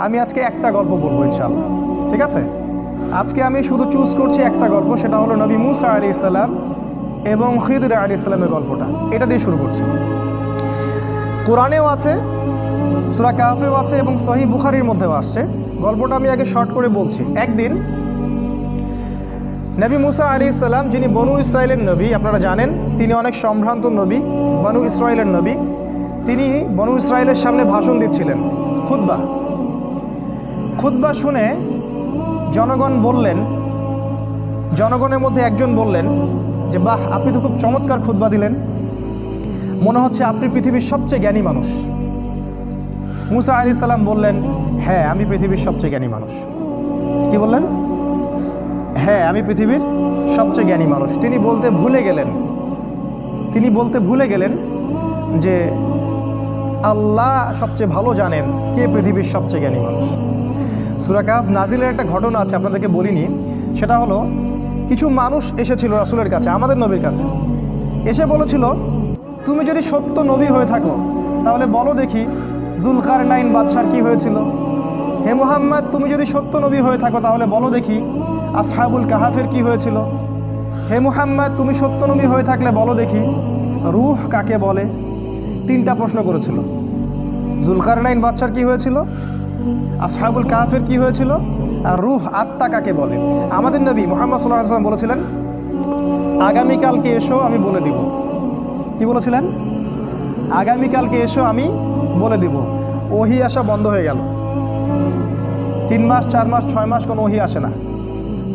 আমি আজকে একটা গল্প বলবো ইনশাআল্লাহ, ঠিক আছে? আজকে আমি শুধু চুজ করছি একটা গল্প, সেটা হলো নবী মুসা আলাইহিস সালাম এবং খিদর আলাইহিস সালামের গল্পটা। এটা দিয়ে শুরু করছি। কোরআনেও আছে, সূরা কাহফেও আছে এবং সহিহ বুখারীর মধ্যেও আসছে। গল্পটা আমি আগে শর্ট করে বলছি। একদিন নবী মুসা আলাইহিস সালাম, যিনি বনু ইসরাইলের নবী, আপনারা জানেন তিনি অনেক সম্ভ্রান্ত নবী, বনু ইসরাইলের নবী। তিনি বনু ইসরাইলের সামনে ভাষণ দিচ্ছিলেন, খুতবা শুনে জনগণের মধ্যে একজন বললেন যে বাহ, আপনি তো খুব চমৎকার খুতবা দিলেন, মনে হচ্ছে আপনি পৃথিবীর সবচেয়ে জ্ঞানী মানুষ। মুসা আলাইহিস সালাম বললেন, হ্যাঁ আমি পৃথিবীর সবচেয়ে জ্ঞানী মানুষ। কি বললেন? হ্যাঁ আমি পৃথিবীর সবচেয়ে জ্ঞানী মানুষ। তিনি বলতে ভুলে গেলেন যে আল্লাহ সবচেয়ে ভালো জানেন কে পৃথিবীর সবচেয়ে জ্ঞানী মানুষ। সূরা কাহফ নাজিলের একটা ঘটনা আছে, আপনাদেরকে বলিনি। সেটা হলো, কিছু মানুষ এসেছিল রাসূলের কাছে, আমাদের নবীর কাছে, এসে বলেছিল, তুমি যদি সত্য নবী হয়ে থাকো তাহলে বলো দেখি যুলকারনাইন বাদশার কি হয়েছিল। হে মুহাম্মদ, তুমি যদি সত্য নবী হয়ে থাকো তাহলে বলো দেখি আসহাবুল কাহাফের কি হয়েছিল। হে মুহাম্মদ, তুমি সত্য নবী হয়ে থাকলে বলো দেখি রূহ কাকে বলে। তিনটা প্রশ্ন করেছিল। যুলকারনাইন বাদশার কি হয়েছিল, আসহাবুল কাহাফের কি হয়েছিল, আর রূহ আত্মা কাকে বলে। আমাদের নবী মুহাম্মদ সাল্লাল্লাহু আলাইহি ওয়াসাল্লাম বলেছিলেন, আগামীকালকে এসো আমি বলে দিব। কি বলেছিলেন? আগামীকালকে এসো আমি বলে দিব। ওহী আসা বন্ধ হয়ে গেল। 3 মাস 4 মাস 6 মাস কোনো ওহী আসে না।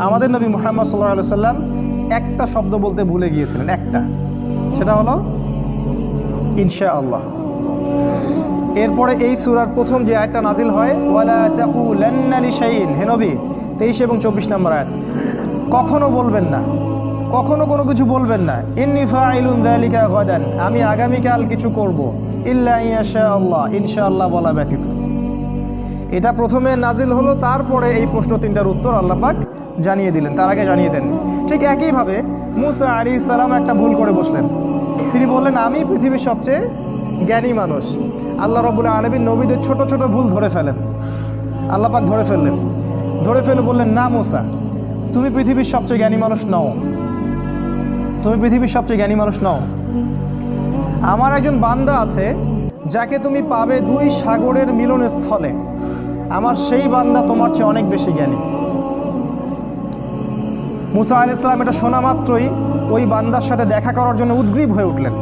আমাদের নবী মুহাম্মদ সাল্লাল্লাহু আলাইহি ওয়াসাল্লাম একটা শব্দ বলতে ভুলে গিয়েছিলেন, একটা, সেটা হলো ইনশাআল্লাহ। এরপরে এই সূরার প্রথম যে আয়াতটা নাজিল হয়, ওয়ালা তাকুলান্না লিশাইইন, হে নবী 23 এবং 24 নম্বর আয়াত, কখনো বলবেন না, কখনো কোনো কিছু বলবেন না, ইন্নী ফাইলুন যালিকা গাদান, আমি আগামীকাল কিছু করব, ইল্লা ইনশাআল্লাহ, ইনশাআল্লাহ বলা ব্যতীত। এটা প্রথমে নাজিল হলো, তারপরে এই প্রশ্ন তিনটার উত্তর আল্লাহ পাক জানিয়ে দিলেন, তার আগে জানিয়ে দেননি। ঠিক একইভাবে মুসা আলাইহিস সালাম একটা ভুল করে বসলেন। তিনি বললেন, আমি পৃথিবীর সবচেয়ে জ্ঞানী মানুষ। আল্লাহ রাব্বুল আলামিন নবীদের ছোট ছোট ভুল ধরে ফেলেন, আল্লাহ পাক ধরে ফেলে বললেন, না মুসা, তুমি পৃথিবীর সবচেয়ে জ্ঞানী মানুষ নও, তুমি পৃথিবীর সবচেয়ে জ্ঞানী মানুষ নও। আমার একজন বান্দা আছে যাকে তুমি পাবে 2 সাগরের মিলনস্থলে, আমার সেই বান্দা তোমার চেয়ে অনেক বেশি জ্ঞানী। মুসা আলাইহিস সালাম এটা শোনা মাত্রই ওই বান্দার সাথে দেখা করার জন্য উদ্গ্রীব হয়ে উঠলেন।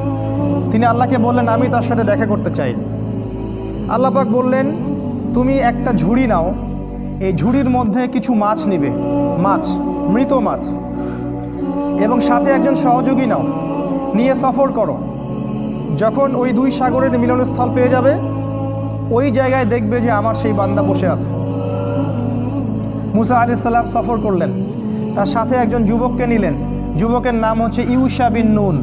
তিনি আল্লাহকে বললেন, আমি তার সাথে দেখা করতে চাই। আল্লাহ পাক বললেন, তুমি একটা ঝুড়ি নাও, এই ঝুড়ির মধ্যে কিছু মাছ নিবে, মৃত মাছ, এবং সাথে একজন সহযোগী নাও, নিয়ে সফর করো। যখন ওই 2 সাগরের মিলনস্থল পেয়ে যাবে, ওই জায়গায় দেখবে যে আমার সেই বান্দা বসে আছে। মুসা আলাইহিস সালাম সফর করলেন, তার সাথে একজন যুবককে নিলেন, যুবকের নাম হচ্ছে ইউশা বিন নুন।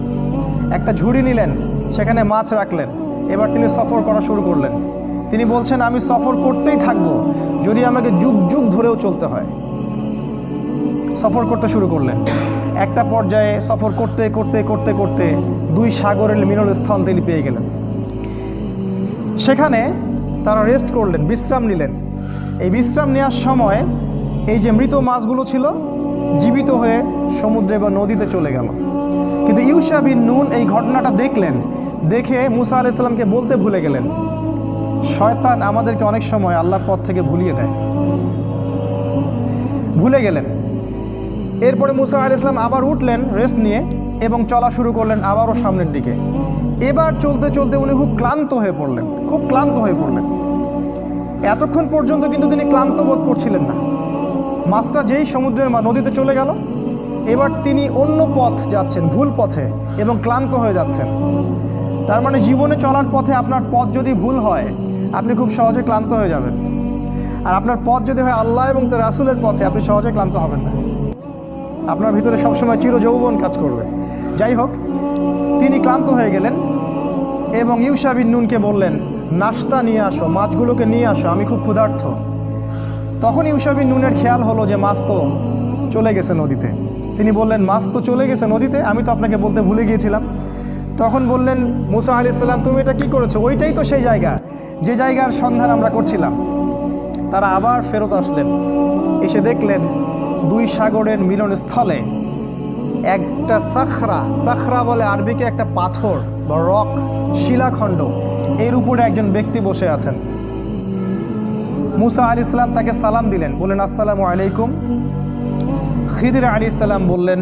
একটা ঝুড়ি নিলেন, সেখানে মাছ রাখলেন। এবার তিনি সফর করা শুরু করলেন। তিনি বলছেন, আমি সফর করতেই থাকবো, যদি আমাকে যুগ যুগ ধরেও চলতে হয়। সফর করতে শুরু করলেন। একটা পর্যায়ে সফর করতে করতে করতে করতে 2 সাগরের মিলনস্থল তিনি পেয়ে গেলেন। সেখানে তারা রেস্ট করলেন, বিশ্রাম নিলেন। এই বিশ্রাম নেওয়ার সময় এই যে মৃত মাছগুলো ছিল জীবিত হয়ে সমুদ্রে বা নদীতে চলে গেল। কিন্তু ইউশা বিন নুন এই ঘটনাটা দেখলেন, দেখে মুসা আলাইহিস সালামকে বলতে ভুলে গেলেন। শয়তান আমাদেরকে অনেক সময় আল্লাহর পথ থেকে ভুলিয়ে দেয়, ভুলে গেলেন। এরপরে মুসা আলাইহিস সালাম আবার উঠলেন রেস্ট নিয়ে এবং চলা শুরু করলেন আবারও সামনের দিকে। এবার চলতে চলতে উনি খুব ক্লান্ত হয়ে পড়লেন। এতক্ষণ পর্যন্ত কিন্তু তিনি ক্লান্ত বোধ করছিলেন না। মাছটা যেই সমুদ্রের নদীতে চলে গেল, এবার তিনি অন্য পথ যাচ্ছেন, ভুল পথে, এবং ক্লান্ত হয়ে যাচ্ছেন। তার মানে জীবনে চলার পথে আপনার পথ যদি ভুল হয়, আপনি খুব সহজে ক্লান্ত হয়ে যাবেন। আর আপনার পথ যদি হয় আল্লাহ এবং তার রাসূলের পথে, আপনি সহজে ক্লান্ত হবেন না। আপনার ভিতরে সবসময় চিরযৌবন কাজ করবে। যাই হোক, তিনি ক্লান্ত হয়ে গেলেন এবং ইউশা বিন নুনকে বললেন, নাস্তা নিয়ে আসো, মাছগুলোকে নিয়ে আসো, আমি খুব ক্ষুধার্ত। তখন ইউশা বিন নুনের খেয়াল হলো যে মাছ তো চলে গেছে নদীতে। তিনি বললেন, মাছ তো চলে গেছে নদীতে, আমি তো আপনাকে বলতে ভুলে গিয়েছিলাম। তখন বললেন মুসা আলাইহিস সালাম, তুমি এটা কি করেছো? ওইটাই তো সেই জায়গা, যে জায়গার সন্ধান আমরা করছিলাম। তারা আবার ফেরত আসলেন, এসে দেখলেন দুই সাগরের মিলনস্থলে একটা সাখরা বলে আরবিকে একটা পাথর বা রক, শিলাখণ্ড, এর উপরে একজন ব্যক্তি বসে আছেন। মুসা আলাইহিস সালাম তাকে সালাম দিলেন, বললেন আসসালামু আলাইকুম। খিদির আলাইহিস সালাম বললেন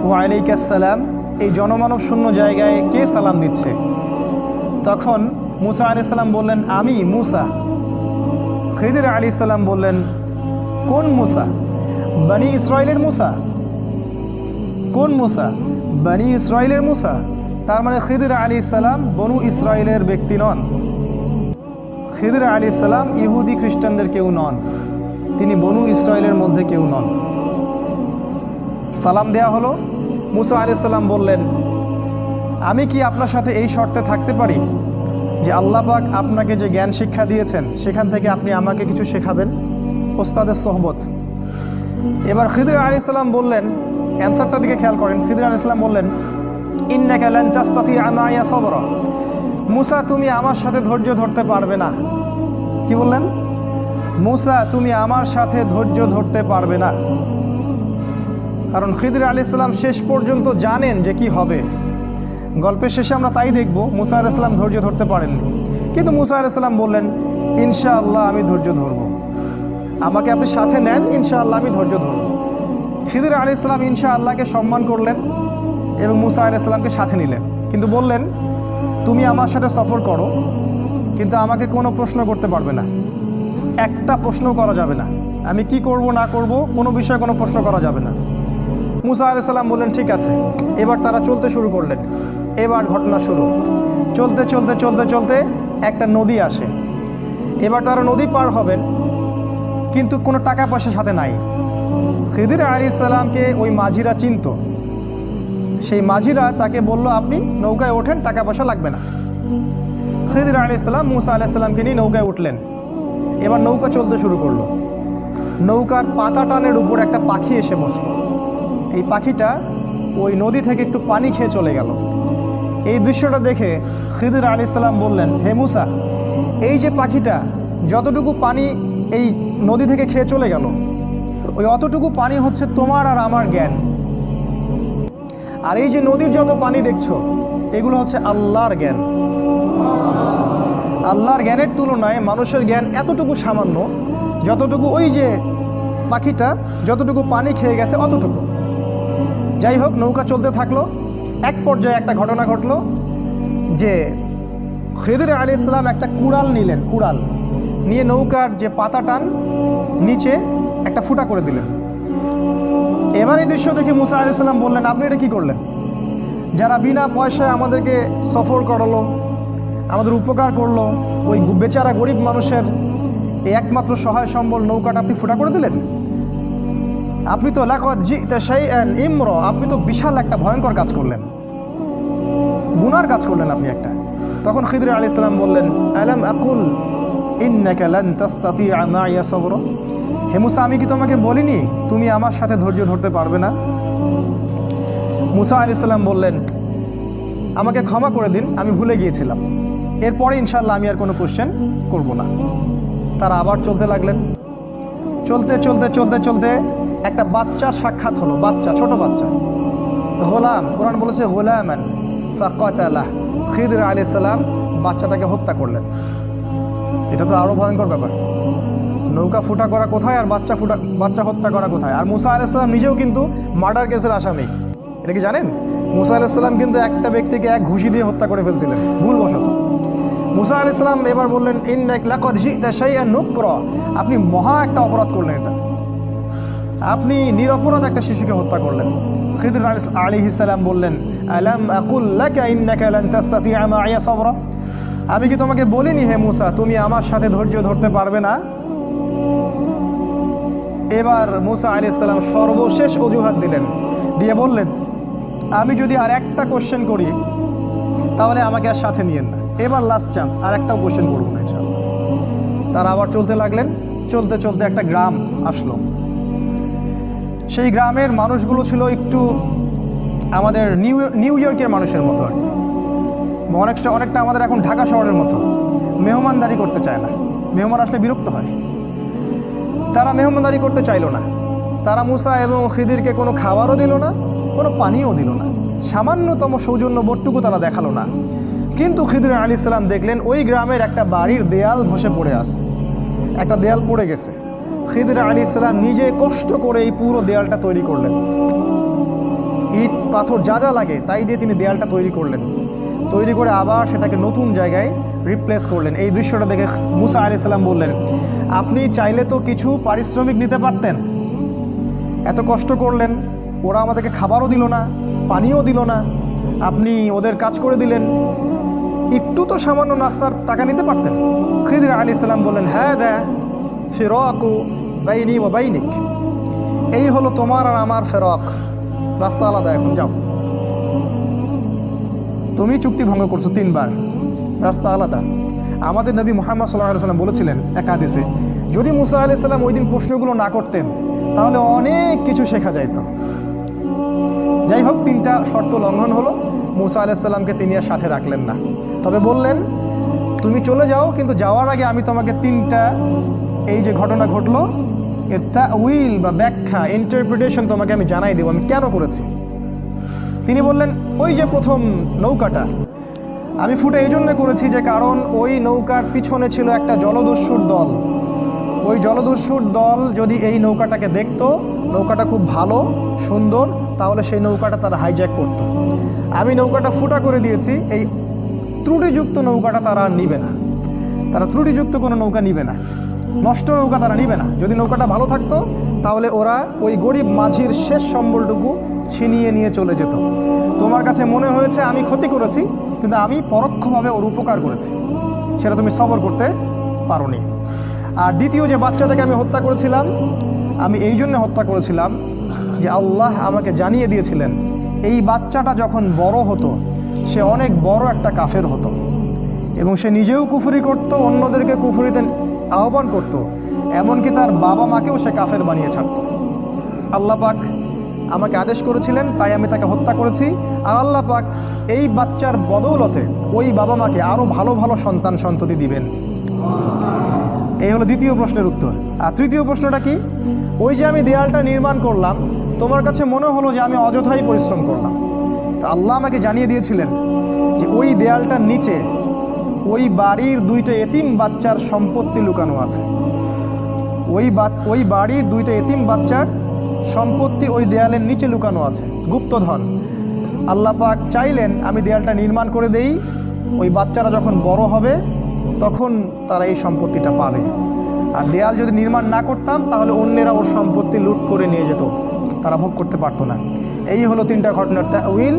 ওয়ালাইকুম আসসালাম। এই জনমানব শূন্য জায়গায় কে সালাম দিচ্ছে? তখন মুসা আলাইহিস সালাম বললেন আমি মুসা। খিদির আলাইহিস সালাম বললেন কোন মুসা? বনি ইসরাইলের মুসা। কোন মুসা? বনি ইসরাইলের মুসা। তার মানে খিদির আলাইহিস সালাম বনু ইসরাইলের ব্যক্তি নন। খিদির আলাইহিস সালাম ইহুদি খ্রিস্টানদের কেউ নন, তিনি বনু ইসরাইলের মধ্যে কেউ নন। সালাম দেয়া হলো। মুসা আলাইহিস সালাম বললেন আমি কি আপনার সাথে এই শর্তে থাকতে পারি যে আল্লাহ পাক আপনাকে যে জ্ঞান শিক্ষা দিয়েছেন সেখান থেকে আপনি আমাকে কিছু শেখাবেন? ওস্তাদের সোহবত। এবার খিদির আলাইহিস সালাম বললেন, অ্যান্সারটার দিকে খেয়াল করেন, খিদির আলাইহিস সালাম বললেন ইন্নাকা লান তাসতাতিআ মাইয়া সাবরা। মুসা তুমি আমার সাথে ধৈর্য ধরতে পারবে না। কি বললেন? মুসা তুমি আমার সাথে ধৈর্য ধরতে পারবে না। কারণ খিদির আলাইহিস সালাম শেষ পর্যন্ত জানেন যে কি হবে। গল্পের শেষে আমরা তাই দেখব, মুসা আলাইহিস সালাম ধৈর্য ধরতে পারেননি, কিন্তু মুসা আলাইহিস সালাম বললেন ইনশাআল্লাহ আমি ধৈর্য ধরব, আমাকে আপনি সাথে নেন, ইনশাআল্লাহ আমি ধৈর্য ধরব। খিদির আলাইহিস সালাম ইনশাআল্লাহকে সম্মান করলেন এবং মুসা আলাইহিস সালামকে সাথে নিলেন, কিন্তু বললেন তুমি আমার সাথে সফর করো, কিন্তু আমাকে কোনো প্রশ্ন করতে পারবে না, একটা প্রশ্ন করা যাবে না, আমি কি করব না করব কোনো বিষয়ে কোনো প্রশ্ন করা যাবে না। মুসা আলাইহিস সালাম বললেন ঠিক আছে। এবার তারা চলতে শুরু করলেন। এবার ঘটনা শুরু। চলতে চলতে চলতে চলতে একটা নদী আসে। এবার তারা নদী পার হবেন, কিন্তু কোনো টাকা পয়সা সাথে নাই। খিদির আলাইহিস সালামকে ওই মাঝিরা চিনত। সেই মাঝিরা তাকে বলল আপনি নৌকায় ওঠেন, টাকা পয়সা লাগবে না। খিদির আলাইহিস সালাম মুসা আলাইহিস সালামকে নিয়ে নৌকায় উঠলেন। এবার নৌকা চলতে শুরু করলো। নৌকার পাতা টানের উপর একটা পাখি এসে বসলো। এই পাখিটা ওই নদী থেকে একটু পানি খেয়ে চলে গেল। এই দৃশ্যটা দেখে খিদির আলাইহিস সালাম বললেন হে মুসা, এই যে পাখিটা যতটুকু পানি এই নদী থেকে খেয়ে চলে গেল, ওই অতটুকু পানি হচ্ছে তোমার আর আমার জ্ঞান। আর এই যে নদীর যত পানি দেখছো এগুলো হচ্ছে আল্লাহর জ্ঞান। আল্লাহর জ্ঞানের তুলনায় মানুষের জ্ঞান এতটুকু সামান্য, যতটুকু ওই যে পাখিটা যতটুকু পানি খেয়ে গেছে অতটুকু। যাই হোক, নৌকা চলতে থাকলো। এক পর্যায়ে একটা ঘটনা ঘটলো যে খিদির আলাইহিস সালাম একটা কুড়াল নিলেন। কুড়াল নিয়ে নৌকার যে পাতা টান নিচে একটা ফুটা করে দিলেন। এবার এই দৃশ্য দেখে মুসা আলাইহিস সালাম বললেন আপনি এটা কী করলেন? যারা বিনা পয়সায় আমাদেরকে সফর করালো, আমাদের উপকার করলো, ওই বেচারা গরিব মানুষের এই একমাত্র সহায় সম্বল নৌকাটা আপনি ফুটা করে দিলেন। আপনি তো লাকাদ জিতা শাইআন ইমরা, আপনি তো বিশাল একটা ভয়ঙ্কর কাজ করলেন, গুনার কাজ করলেন আপনি একটা। তখন খিদির আলাইহিস সালাম বললেন আলাম আকুল ইন্নাকা লান তাসতাতিআ মাইয়া সাবরা। হে মুসা, আমি কি তোমাকে বলিনি তুমি আমার সাথে ধৈর্য ধরতে পারবে না? মুসা আলাইহিস সালাম বললেন আমাকে ক্ষমা করে দিন, আমি ভুলে গিয়েছিলাম, এরপরে ইনশাআল্লাহ আমি আর কোনো কোশ্চেন করব না। তারা আবার চলতে লাগলেন। চলতে চলতে চলতে চলতে একটা বাচ্চার সাক্ষাৎ হলো। বাচ্চা, ছোট বাচ্চা, গোলাম। কোরআন বলেছে গোলামান ফাকাতালাহ। খিদির আলাইহিস সালাম বাচ্চাটাকে হত্যা করলেন। এটা তো আরও ভয়ঙ্কর ব্যাপার। নৌকা ফুটা করা কোথায় আর বাচ্চা হত্যা করা কোথায়? আর মুসা আলাইহিস সালাম নিজেও কিন্তু মার্ডার কেসের আসামি। এটা কি জানেন? মুসা আলাইহিস সালাম কিন্তু একটা ব্যক্তিকে এক ঘুষি দিয়ে হত্যা করে ফেলছিলেন ভুলবশত। মুসা আলাইহিস সালাম এবার বললেন ইন্নাকা লাকাদ জিতা শাইআন নুকরা, আপনি মহা একটা অপরাধ করলেন, এটা আপনি নিরপরাধ একটা শিশুকে হত্যা করলেন। খিদির আলাইহিস সালাম বললেন আলাম আকুল লাকা ইন্নাকা লান তাসতাতিআ মাইয়া সাবরা, আমি কি তোমাকে বলিনি হে মুসা তুমি আমার সাথে ধৈর্য ধরতে পারবে না? এবার মুসা আলাইহিস সালাম সর্বশেষ অজুহাত দিলেন, দিয়ে বললেন আমি যদি আর একটা কোশ্চেন করি তাহলে আমাকে আর সাথে নিয়েন না, এবার লাস্ট চান্স, আর একটাও কোশ্চেন করবো না ইনশাআল্লাহ। তারা আবার চলতে লাগলেন। চলতে চলতে একটা গ্রাম আসলো। সেই গ্রামের মানুষগুলো ছিল একটু আমাদের নিউ ইয়র্কের মানুষের মতো আর কি, অনেকটা আমাদের এখন ঢাকা শহরের মতো, মেহমানদারি করতে চায় না। মেহমান আসলে বিরক্ত হয়। তারা মেহমানদারি করতে চাইল না। তারা মুসা এবং খিদিরকে কোনো খাবারও দিল না, কোনো পানিও দিল না, সামান্যতম সৌজন্য বোধটুকু তারা দেখালো না। কিন্তু খিদির আলাইহিস সালাম দেখলেন ওই গ্রামের একটা বাড়ির দেয়াল ধসে পড়ে আছে, একটা দেয়াল পড়ে গেছে। খিদির আলাইহিস সালাম নিজে কষ্ট করে এই পুরো দেয়ালটা তৈরি করলেন। ইট পাথর যা যা লাগে তাই দিয়ে তিনি দেয়ালটা তৈরি করলেন। তৈরি করে আবার সেটাকে নতুন জায়গায় রিপ্লেস করলেন। এই দৃশ্যটা দেখে মুসা আলাইহিস সালাম বললেন, আপনি চাইলে তো কিছু পারিশ্রমিক নিতে পারতেন, এত কষ্ট করলেন, ওরা আমাদেরকে খাবারও দিল না, পানিও দিল না, আপনি ওদের কাজ করে দিলেন, একটু তো সামান্য নাস্তার টাকা নিতে পারতেন। খিদির আলাইহিস সালাম বললেন, হ্যাঁ দা ফিরাকু বাইনি ওয়া বাইনিক, এই হলো তোমার আর আমার ফেরক, রাস্তা আলাদা, এখন যাও। তুমি চুক্তি ভঙ্গ করছো 3 বার, রাস্তা আলাদা। আমাদের নবী মুহাম্মদ সাল্লাল্লাহু আলাইহি ওয়াসাল্লাম বলেছিলেন এক হাদিসে, যদি মুসা আলাইহিস সালাম ওই দিন প্রশ্নগুলো না করতেন তাহলে অনেক কিছু শেখা যাইত। যাই হোক, 3টা শর্ত লঙ্ঘন হলো। মুসা আলাইহিস সালামকে তিনি আর সাথে রাখলেন না, তবে বললেন তুমি চলে যাও, কিন্তু যাওয়ার আগে আমি তোমাকে 3টা এই যে ঘটনা ঘটলো এর তাউইল বা ব্যাখ্যা, ইন্টারপ্রিটেশন তোমাকে আমি জানাই দেবো আমি কেন করেছি। তিনি বললেন, ওই যে প্রথম নৌকাটা আমি ফুটে এই জন্য করেছি যে কারণ ওই নৌকার পিছনে ছিল একটা জলদস্যুর দল। ওই জলদস্যুর দল যদি এই নৌকাটাকে দেখতো, নৌকাটা খুব ভালো সুন্দর, তাহলে সেই নৌকাটা তারা হাইজ্যাক করত। আমি নৌকাটা ফুটা করে দিয়েছি, এই ত্রুটিযুক্ত নৌকাটা তারা আর নিবে না, তারা ত্রুটিযুক্ত কোনো নৌকা নিবে না, নষ্ট নৌকা তারা নিবে না। যদি নৌকাটা ভালো থাকতো তাহলে ওরা ওই গরিব মাঝির শেষ সম্বলটুকু ছিনিয়ে নিয়ে চলে যেত। তোমার কাছে মনে হয়েছে আমি ক্ষতি করেছি, কিন্তু আমি পরোক্ষভাবে ওর উপকার করেছি, সেটা তুমি সবর করতে পারোনি। আর দ্বিতীয় যে বাচ্চাটাকে আমি হত্যা করেছিলাম, আমি এই জন্য হত্যা করেছিলাম যে আল্লাহ আমাকে জানিয়ে দিয়েছিলেন এই বাচ্চাটা যখন বড় হতো সে অনেক বড় একটা কাফের হতো, এবং সে নিজেও কুফরি করত, অন্যদেরকে কুফরিতে আহ্বান করত, এমনকি তার বাবা মাকেও সে কাফের বানিয়ে ছাড়ত। আল্লাহ পাক আমাকে আদেশ করেছিলেন, তাই আমি তাকে হত্যা করেছি। আর আল্লাহ পাক এই বাচ্চার বদৌলতে ওই বাবা মাকে আরও ভালো ভালো সন্তান সন্ততি দিবেন। এই হলো দ্বিতীয় প্রশ্নের উত্তর। আর তৃতীয় প্রশ্নটা কি? ওই যে আমি দেয়ালটা নির্মাণ করলাম, তোমার কাছে মনে হলো যে আমি অযথাই পরিশ্রম করলাম। তা আল্লাহ আমাকে জানিয়ে দিয়েছিলেন যে ওই দেয়ালটার নিচে ওই বাড়ির 2টা এতিম বাচ্চার সম্পত্তি লুকানো আছে। ওই বাড়ির 2টা এতিম বাচ্চার সম্পত্তি ওই দেয়ালের নিচে লুকানো আছে, গুপ্তধন। আল্লাহ পাক চাইলেন আমি দেয়ালটা নির্মাণ করে দেই, ওই বাচ্চারা যখন বড় হবে তখন তারা এই সম্পত্তিটা পাবে। আর দেয়াল যদি নির্মাণ না করতাম তাহলে অন্যেরা ওর সম্পত্তি লুট করে নিয়ে যেত, তারা ভোগ করতে পারতো না। এই হলো 3টা ঘটনার তাউইল,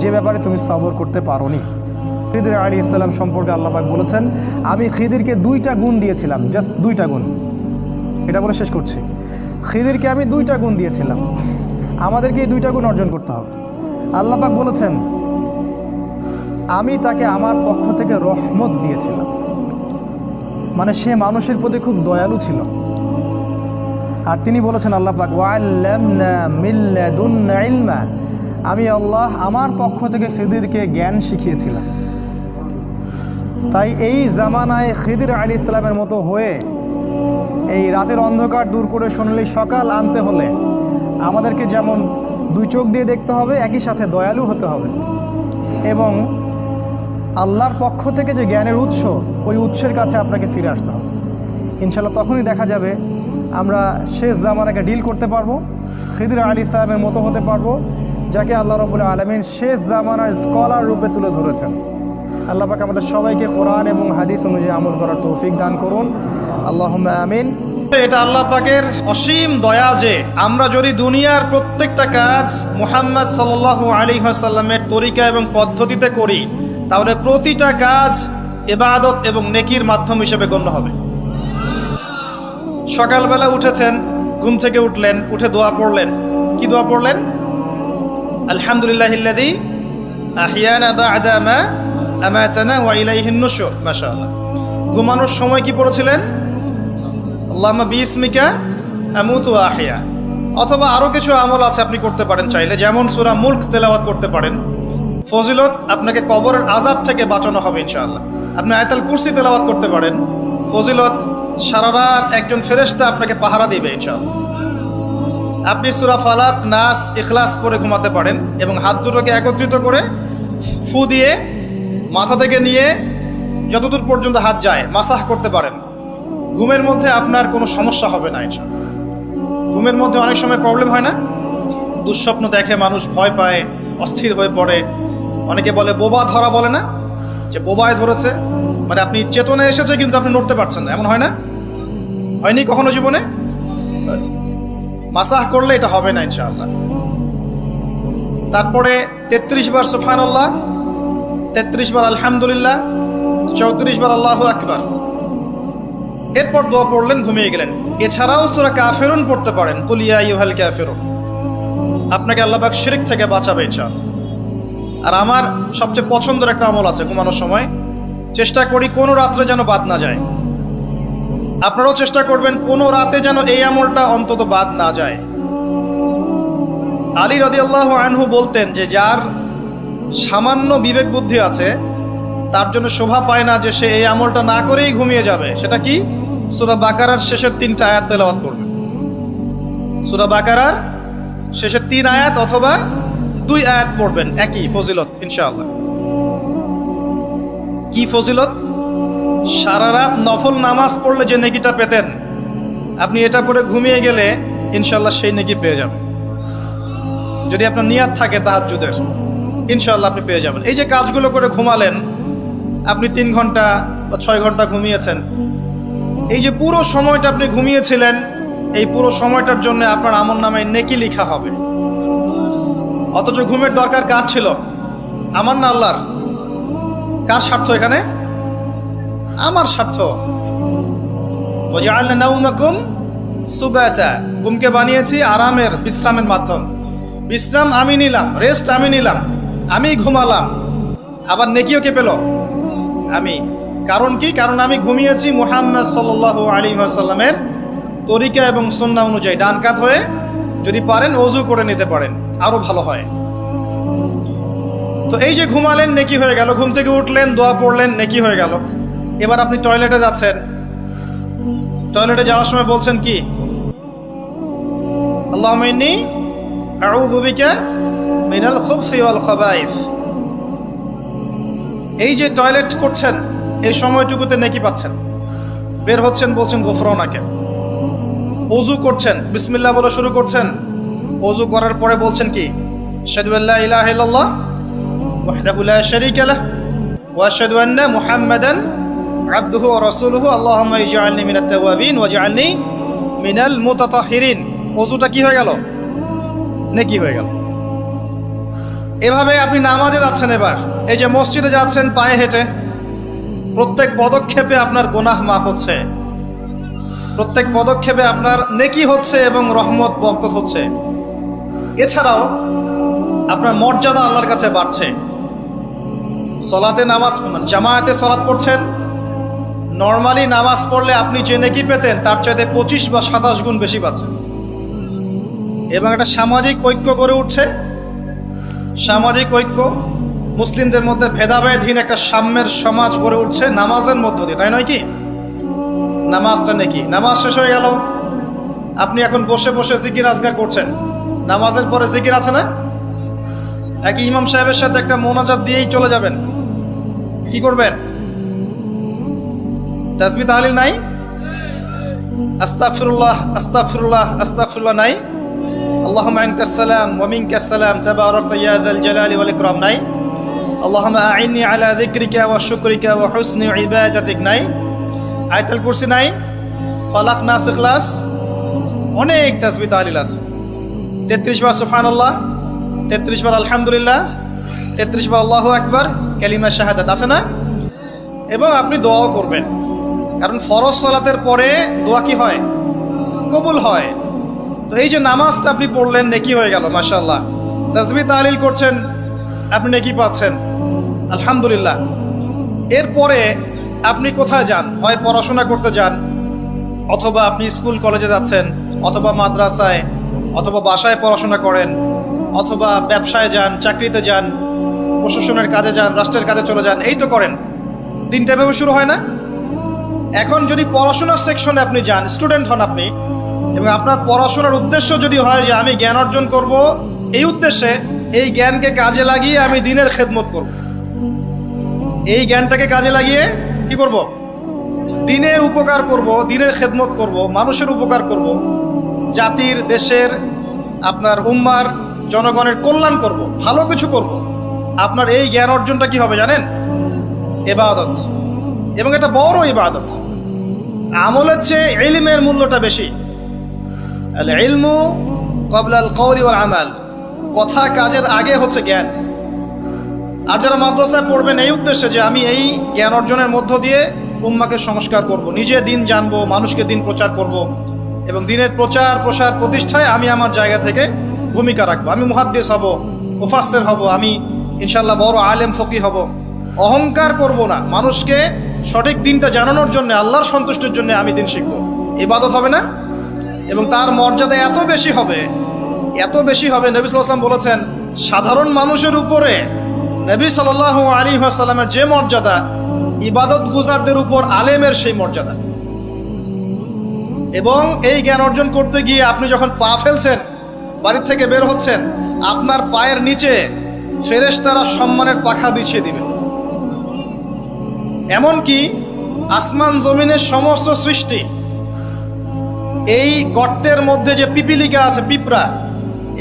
যে ব্যাপারে তুমি সবর করতে পারোনি। খিদির আলাইহিস সালাম সম্পর্কে আল্লাহ পাক বলেছেন, আমি খিদিরকে 2টা গুণ দিয়েছিলাম, জাস্ট 2টা গুণ। এটা বলে শেষ করছি, খিদিরকে আমি 2টা গুণ দিয়েছিলাম, আমাদেরকে এই 2টা গুণ অর্জন করতে হবে। আল্লাহ পাক বলেছেন, আমি তাকে আমার পক্ষ থেকে রহমত দিয়েছিলাম, মানে সে মানুষের প্রতি খুব দয়ালু ছিল। আর তিনি বলেছেন আল্লাহ পাক, ওয়াল্লামনা মিন লাদুন্না ইলমা, আমি আল্লাহ আমার পক্ষ থেকে খিদিরকে জ্ঞান শিখিয়েছিলাম। তাই এই জামানায় খিদির আলাইহিস সালামের মতো হয়ে এই রাতের অন্ধকার দূর করে সোনালি সকাল আনতে হলে আমাদেরকে যেমন 2 চোখ দিয়ে দেখতে হবে, একই সাথে দয়ালু হতে হবে, এবং আল্লাহর পক্ষ থেকে যে জ্ঞানের উৎস, ওই উৎসের কাছে আপনাকে ফিরে আসতে হবে। ইনশাল্লাহ তখনই দেখা যাবে আমরা শেষ জামানাকে ডিল করতে পারবো, খিদির আলাইহিস সালামের মতো হতে পারবো, যাকে আল্লাহ রাব্বুল আলামিন শেষ জামানার স্কলার রূপে তুলে ধরেছেন। আল্লাহ পাক আমাদের সবাইকে কোরআন এবং হাদিস অনুযায়ী আমল করার তৌফিক দান করুন, আল্লাহুম্মা আমিন। এটা আল্লাহ পাকের অসীম দয়া যে আমরা যদি দুনিয়ার প্রত্যেকটা কাজ মুহাম্মদ সাল্লাল্লাহু আলাইহি ওয়াসাল্লামের তরিকা এবং পদ্ধতিতে করি, তাহলে প্রতিটা কাজ ইবাদত এবং নেকির মাধ্যম হিসেবে গণ্য হবে। সকালবেলা উঠেছেন, ঘুম থেকে উঠলেন, উঠে দোয়া পড়লেন। কি দোয়া পড়লেন? আলহামদুলিল্লাহিল্লাযী আহিয়ানা বা'দা মা আমাতানা ওয়া ইলাইহিন নুশুর। মাশাআল্লাহ। ঘুমানোর সময় কি পড়েছিলেন? আল্লাহুম্মা বিইসমিকা আমুতু ওয়া আহইয়া। অথবা আরো কিছু আমল আছে আপনি করতে পারেন চাইলে, যেমন সূরা মুলক তেলাওয়াত করতে পারেন। ফজিলত, আপনাকে কবরের আযাব থেকে বাঁচানো হবে ইনশাআল্লাহ। আপনি আয়াতুল কুরসি তেলাওয়াত করতে পারেন। ফজিলত, সারা রাত একজন ফেরেশতা আপনাকে পাহারা দিবে ইনশাআল্লাহ। আপনি সূরা ফালাক, নাস, ইখলাস পড়ে ঘুমাতে পারেন এবং হাত দুটোকে একত্রিত করে ফু দিয়ে মাথা থেকে নিয়ে যতদূর পর্যন্ত হাত যায় মাসাহ করতে পারেন। ঘুমের মধ্যে আপনার কোনো সমস্যা হবে না ইনশাআল্লাহ। ঘুমের মধ্যে অনেক সময় প্রবলেম হয় না, দুঃস্বপ্ন দেখে মানুষ, ভয় পায়, অস্থির হয়ে পড়ে। অনেকে বলে বোবা ধরা, বলে না যে বোবায় ধরেছে, মানে আপনি চেতনা এসেছে কিন্তু আপনি নড়তে পারছেন না, এমন হয় না? হয়নি কখনো জীবনে? আচ্ছা, মাসাহ করলে এটা হবে না ইনশাআল্লাহ। তারপরে 33 বার সুবহানাল্লাহ, 33 বার আলহামদুলিল্লাহ, 34 বার আল্লাহু আকবার। এরপর দোয়া পড়লেন, ঘুমিয়ে গেলেন। এছাড়াও সূরা কাফিরুন পড়তে পারেন, কুল ইয়া আইয়ুহাল কাফিরুন। আপনাকে আল্লাহ পাক শিরক থেকে বাঁচাবে ইনশাআল্লাহ। আর আমার সবচেয়ে পছন্দের একটা আমল আছে ঘুমানোর সময়, চেষ্টা করি কোনো রাত্রে যেন বাদ না যায়। আপনারাও চেষ্টা করবেন কোনো রাতে যেন এই আমলটা অন্তত বাদ না যায়। আলী রাদিয়াল্লাহু আনহু বলতেন যে যার সামান্য বিবেক বুদ্ধি আছে তার জন্য শোভা পায় না যে সে এই আমলটা না করেই ঘুমিয়ে যাবে। সেটা কি? সূরা বাকারার শেষের 3টা আয়াত তেলাওয়াত করবে। সূরা বাকারার শেষের 3 আয়াত অথবা 2 আয়াত পড়বেন, একই ফজিলত ইনশাআল্লাহ। কি ফজিলত? সারা রাত নফল নামাজ পড়লে যে নেকিটা পেতেন, আপনি এটা পড়ে ঘুমিয়ে গেলে ইনশাআল্লাহ সেই নেকি পেয়ে যাবেন। যদি আপনার নিয়াত থাকে তাহাজ্জুদের, ইনশাআল্লাহ আপনি পেয়ে যাবেন। এই যে কাজগুলো করে ঘুমালেন, আপনি 3 ঘন্টা বা 6 ঘন্টা ঘুমিয়েছেন, এই যে পুরো সময়টা আপনি ঘুমিয়েছিলেন, এই পুরো সময়টার জন্য আপনার আমলনামায় নেকি লেখা হবে। অথচ ঘুমের দরকার কার ছিল? আমার না আল্লাহর? কার স্বার্থ এখানে? আমার স্বার্থ। ওয়াজআলনা নাওমাকুম সুবাতা, ঘুমকে বানিয়েছি আরামের, বিশ্রামের মাধ্যম। বিশ্রাম আমি নিলাম, রেস্ট আমি নিলাম, আমি ঘুমালাম, আবার নেকিও কে পেল? আমি। কারণ কি? কারণ আমি ঘুমিয়েছি মুহাম্মদ সাল্লাল্লাহু আলাইহি ওয়াসাল্লামের তরিকা এবং সুন্নাহ অনুযায়ী। ডান কাত হয়ে যদি পারেন ওযু করে নিতে পারেন, আরো ভালো হয়। তো এই যে ঘুমালেন, নেকি হয়ে গেল। ঘুম থেকে উঠলেন, দোয়া পড়লেন, নেকি হয়ে গেল। এবার আপনি টয়লেটে যাচ্ছেন, টয়লেটে যাওয়ার সময় বলছেন কি? আল্লাহুম্মা ইন্নী আউযু বিকা মিনাল খুবসি ওয়াল খাবাইস। এই যে টয়লেট করছেন, এই সময়টুকুতে নেকি পাচ্ছেন। বের হচ্ছেন, বলছেন গফরানাকে। ওযু করছেন, বিসমিল্লাহ বলে শুরু করছেন। ওযু করার পরে বলছেন কি? আশহাদু আল্লা ইলাহা ইল্লাল্লাহ ওয়াহদাহু লা শারীকা লাহু ওয়া আশহাদু আন্না মুহাম্মাদান আবদুহু ওয়া রাসূলুহু আল্লাহুম্মা ইজআলনি মিনাত তাওয়াবিন ওয়াজআলনি মিনাল মুতাতাহহিরিন। ওযুটা কি হয়ে গেল? নেকি হয়ে গেল। এভাবে আপনি নামাজে যাচ্ছেন। এবার এই যে মসজিদে যাচ্ছেন পায়ে হেঁটে, প্রত্যেক পদক্ষেপে আপনার গুনাহ মাফ হচ্ছে, প্রত্যেক পদক্ষেপে আপনার নেকি হচ্ছে এবং রহমত বরকত হচ্ছে। এছাড়াও আপনার মর্যাদা আল্লাহর কাছে বাড়ছে। সলাতে নামাজ, জামায়াতে সলাত পড়ছেন, নর্মালি নামাজ পড়লে আপনি যে নেকি পেতেন তার চাইতে 25 বা 27 গুণ বেশি পাচ্ছেন। এবং একটা সামাজিক ঐক্য গড়ে উঠছে। সামাজিক ঐক্য, মুসলিমদের মধ্যে ভেদাভেদহীন একটা সাম্যের সমাজ গড়ে উঠছে নামাজের মধ্য দিয়ে, তাই নয় কি? নামাজটা নেকি। নামাজ শেষ হয়ে গেল, আপনি এখন বসে বসে জিকির আজকার করছেন। নামাজের পরে জিকির আছে না? একই ইমাম সাহেবের সাথে একটা মোনাজাত দিয়েই চলে যাবেন। কি করবেন? তাসবিহ তাহলিল নাই? আস্তাগফিরুল্লাহ আস্তাগফিরুল্লাহ আস্তাগফিরুল্লাহ নাই? আল্লাহুম্মা আনতাস সালাম ওয়া মিনকাস সালাম তাবারাকতা ইয়া যাল জালালি ওয়াল ইকরাম নাই? আল্লাহুম্মা আইন্নি আলা যিকরিকা ওয়া শুকরিকা ওয়া হুসনি ইবাদাতিক নাই? আয়াতুল কুরসি নাই? ফালাক, নাস, ইখলাস, অনেক তাসবিহ তাহলিল আছে। 33 বার সুবহানাল্লাহ, 33 বার আলহামদুলিল্লাহ, 33 বার আল্লাহু আকবার, কালিমা শাহাদাত আছে না? এবং আপনি দোয়াও করবেন, কারণ ফরজ সালাতের পরে দোয়া কি হয়? কবুল হয়। তো এই যে নামাজটা আপনি পড়লেন, নেকি হয়ে গেল মাশাআল্লাহ। তাসবিহ তাহলিল করছেন, আপনি নেকি পাচ্ছেন, আলহামদুলিল্লাহ। এরপরে আপনি কোথায় যান? হয় পড়াশোনা করতে যান, অথবা আপনি স্কুল কলেজে যাচ্ছেন, অথবা মাদ্রাসায়, অথবা বাসায় পড়াশোনা করেন, অথবা ব্যবসায় যান, চাকরিতে যান, প্রশাসনের কাজে যান, রাষ্ট্রের কাজে চলে যান, এই তো করেন। দিনটা এভাবে শুরু হয় না? এখন যদি পড়াশোনার সেকশনে আপনি যান, স্টুডেন্ট হন আপনি, এবং আপনার পড়াশোনার উদ্দেশ্য যদি হয় যে আমি জ্ঞান অর্জন করব, এই উদ্দেশ্যে এই জ্ঞানকে কাজে লাগিয়ে আমি দ্বীনের খেদমত করব, এই জ্ঞানটাকে কাজে লাগিয়ে কি করব? দ্বীনের উপকার করব, দ্বীনের খেদমত করব, মানুষের উপকার করব, জাতির, দেশের, আপনার উম্মার, জনগণের কল্যাণ করব, ভালো কিছু করব। আপনার এই জ্ঞান অর্জনটা কি হবে জানেন? ইবাদত, এবং এটা বড় ইবাদত। আমলের চেয়ে ইলমের মূল্যটা বেশি। আল ইলমু ক্বাবলা আল কওলি ওয়াল আমাল, কথা কাজের আগে হচ্ছে জ্ঞান। আর যারা মাদ্রাসায় পড়বেন এই উদ্দেশ্যে যে আমি এই জ্ঞান অর্জনের মধ্য দিয়ে উম্মাকে সংস্কার করব, নিজে দিন জানবো, মানুষকে দিন প্রচার করব, এবং দিনের প্রচার প্রসার প্রতিষ্ঠায় আমি আমার জায়গা থেকে ভূমিকা রাখবো। আমি মুহাদ্দিস হব, মুফাসসির হব, আমি ইনশাআল্লাহ বড় আলেম ফকিহ হব। অহংকার করব না, মানুষকে সঠিক দিনটা জানানোর জন্য, আল্লাহর সন্তুষ্টির জন্য আমি দিন শিখবো। ইবাদত হবে না? এবং তার মর্যাদা এত বেশি হবে, এত বেশি হবে। নবী সাল্লাল্লাহু আলাইহি ওয়াসাল্লাম বলেছেন, সাধারণ মানুষের উপরে নবী সাল্লাল্লাহু আলাইহি ওয়াসাল্লামের যে মর্যাদা, ইবাদত গুজারদের উপর আলেমের সেই মর্যাদা। এবং এই জ্ঞান অর্জন করতে গিয়ে আপনি যখন পা ফেলছেন, বাড়ি থেকে বের হচ্ছেন, আপনার পায়ের নিচে ফেরেশতারা সম্মানের পাখা বিছিয়ে দিবে। এমনকি আসমান জমিনের সমস্ত সৃষ্টি, এই গর্তের মধ্যে যে পিপিলিকা আছে, পিঁপড়া,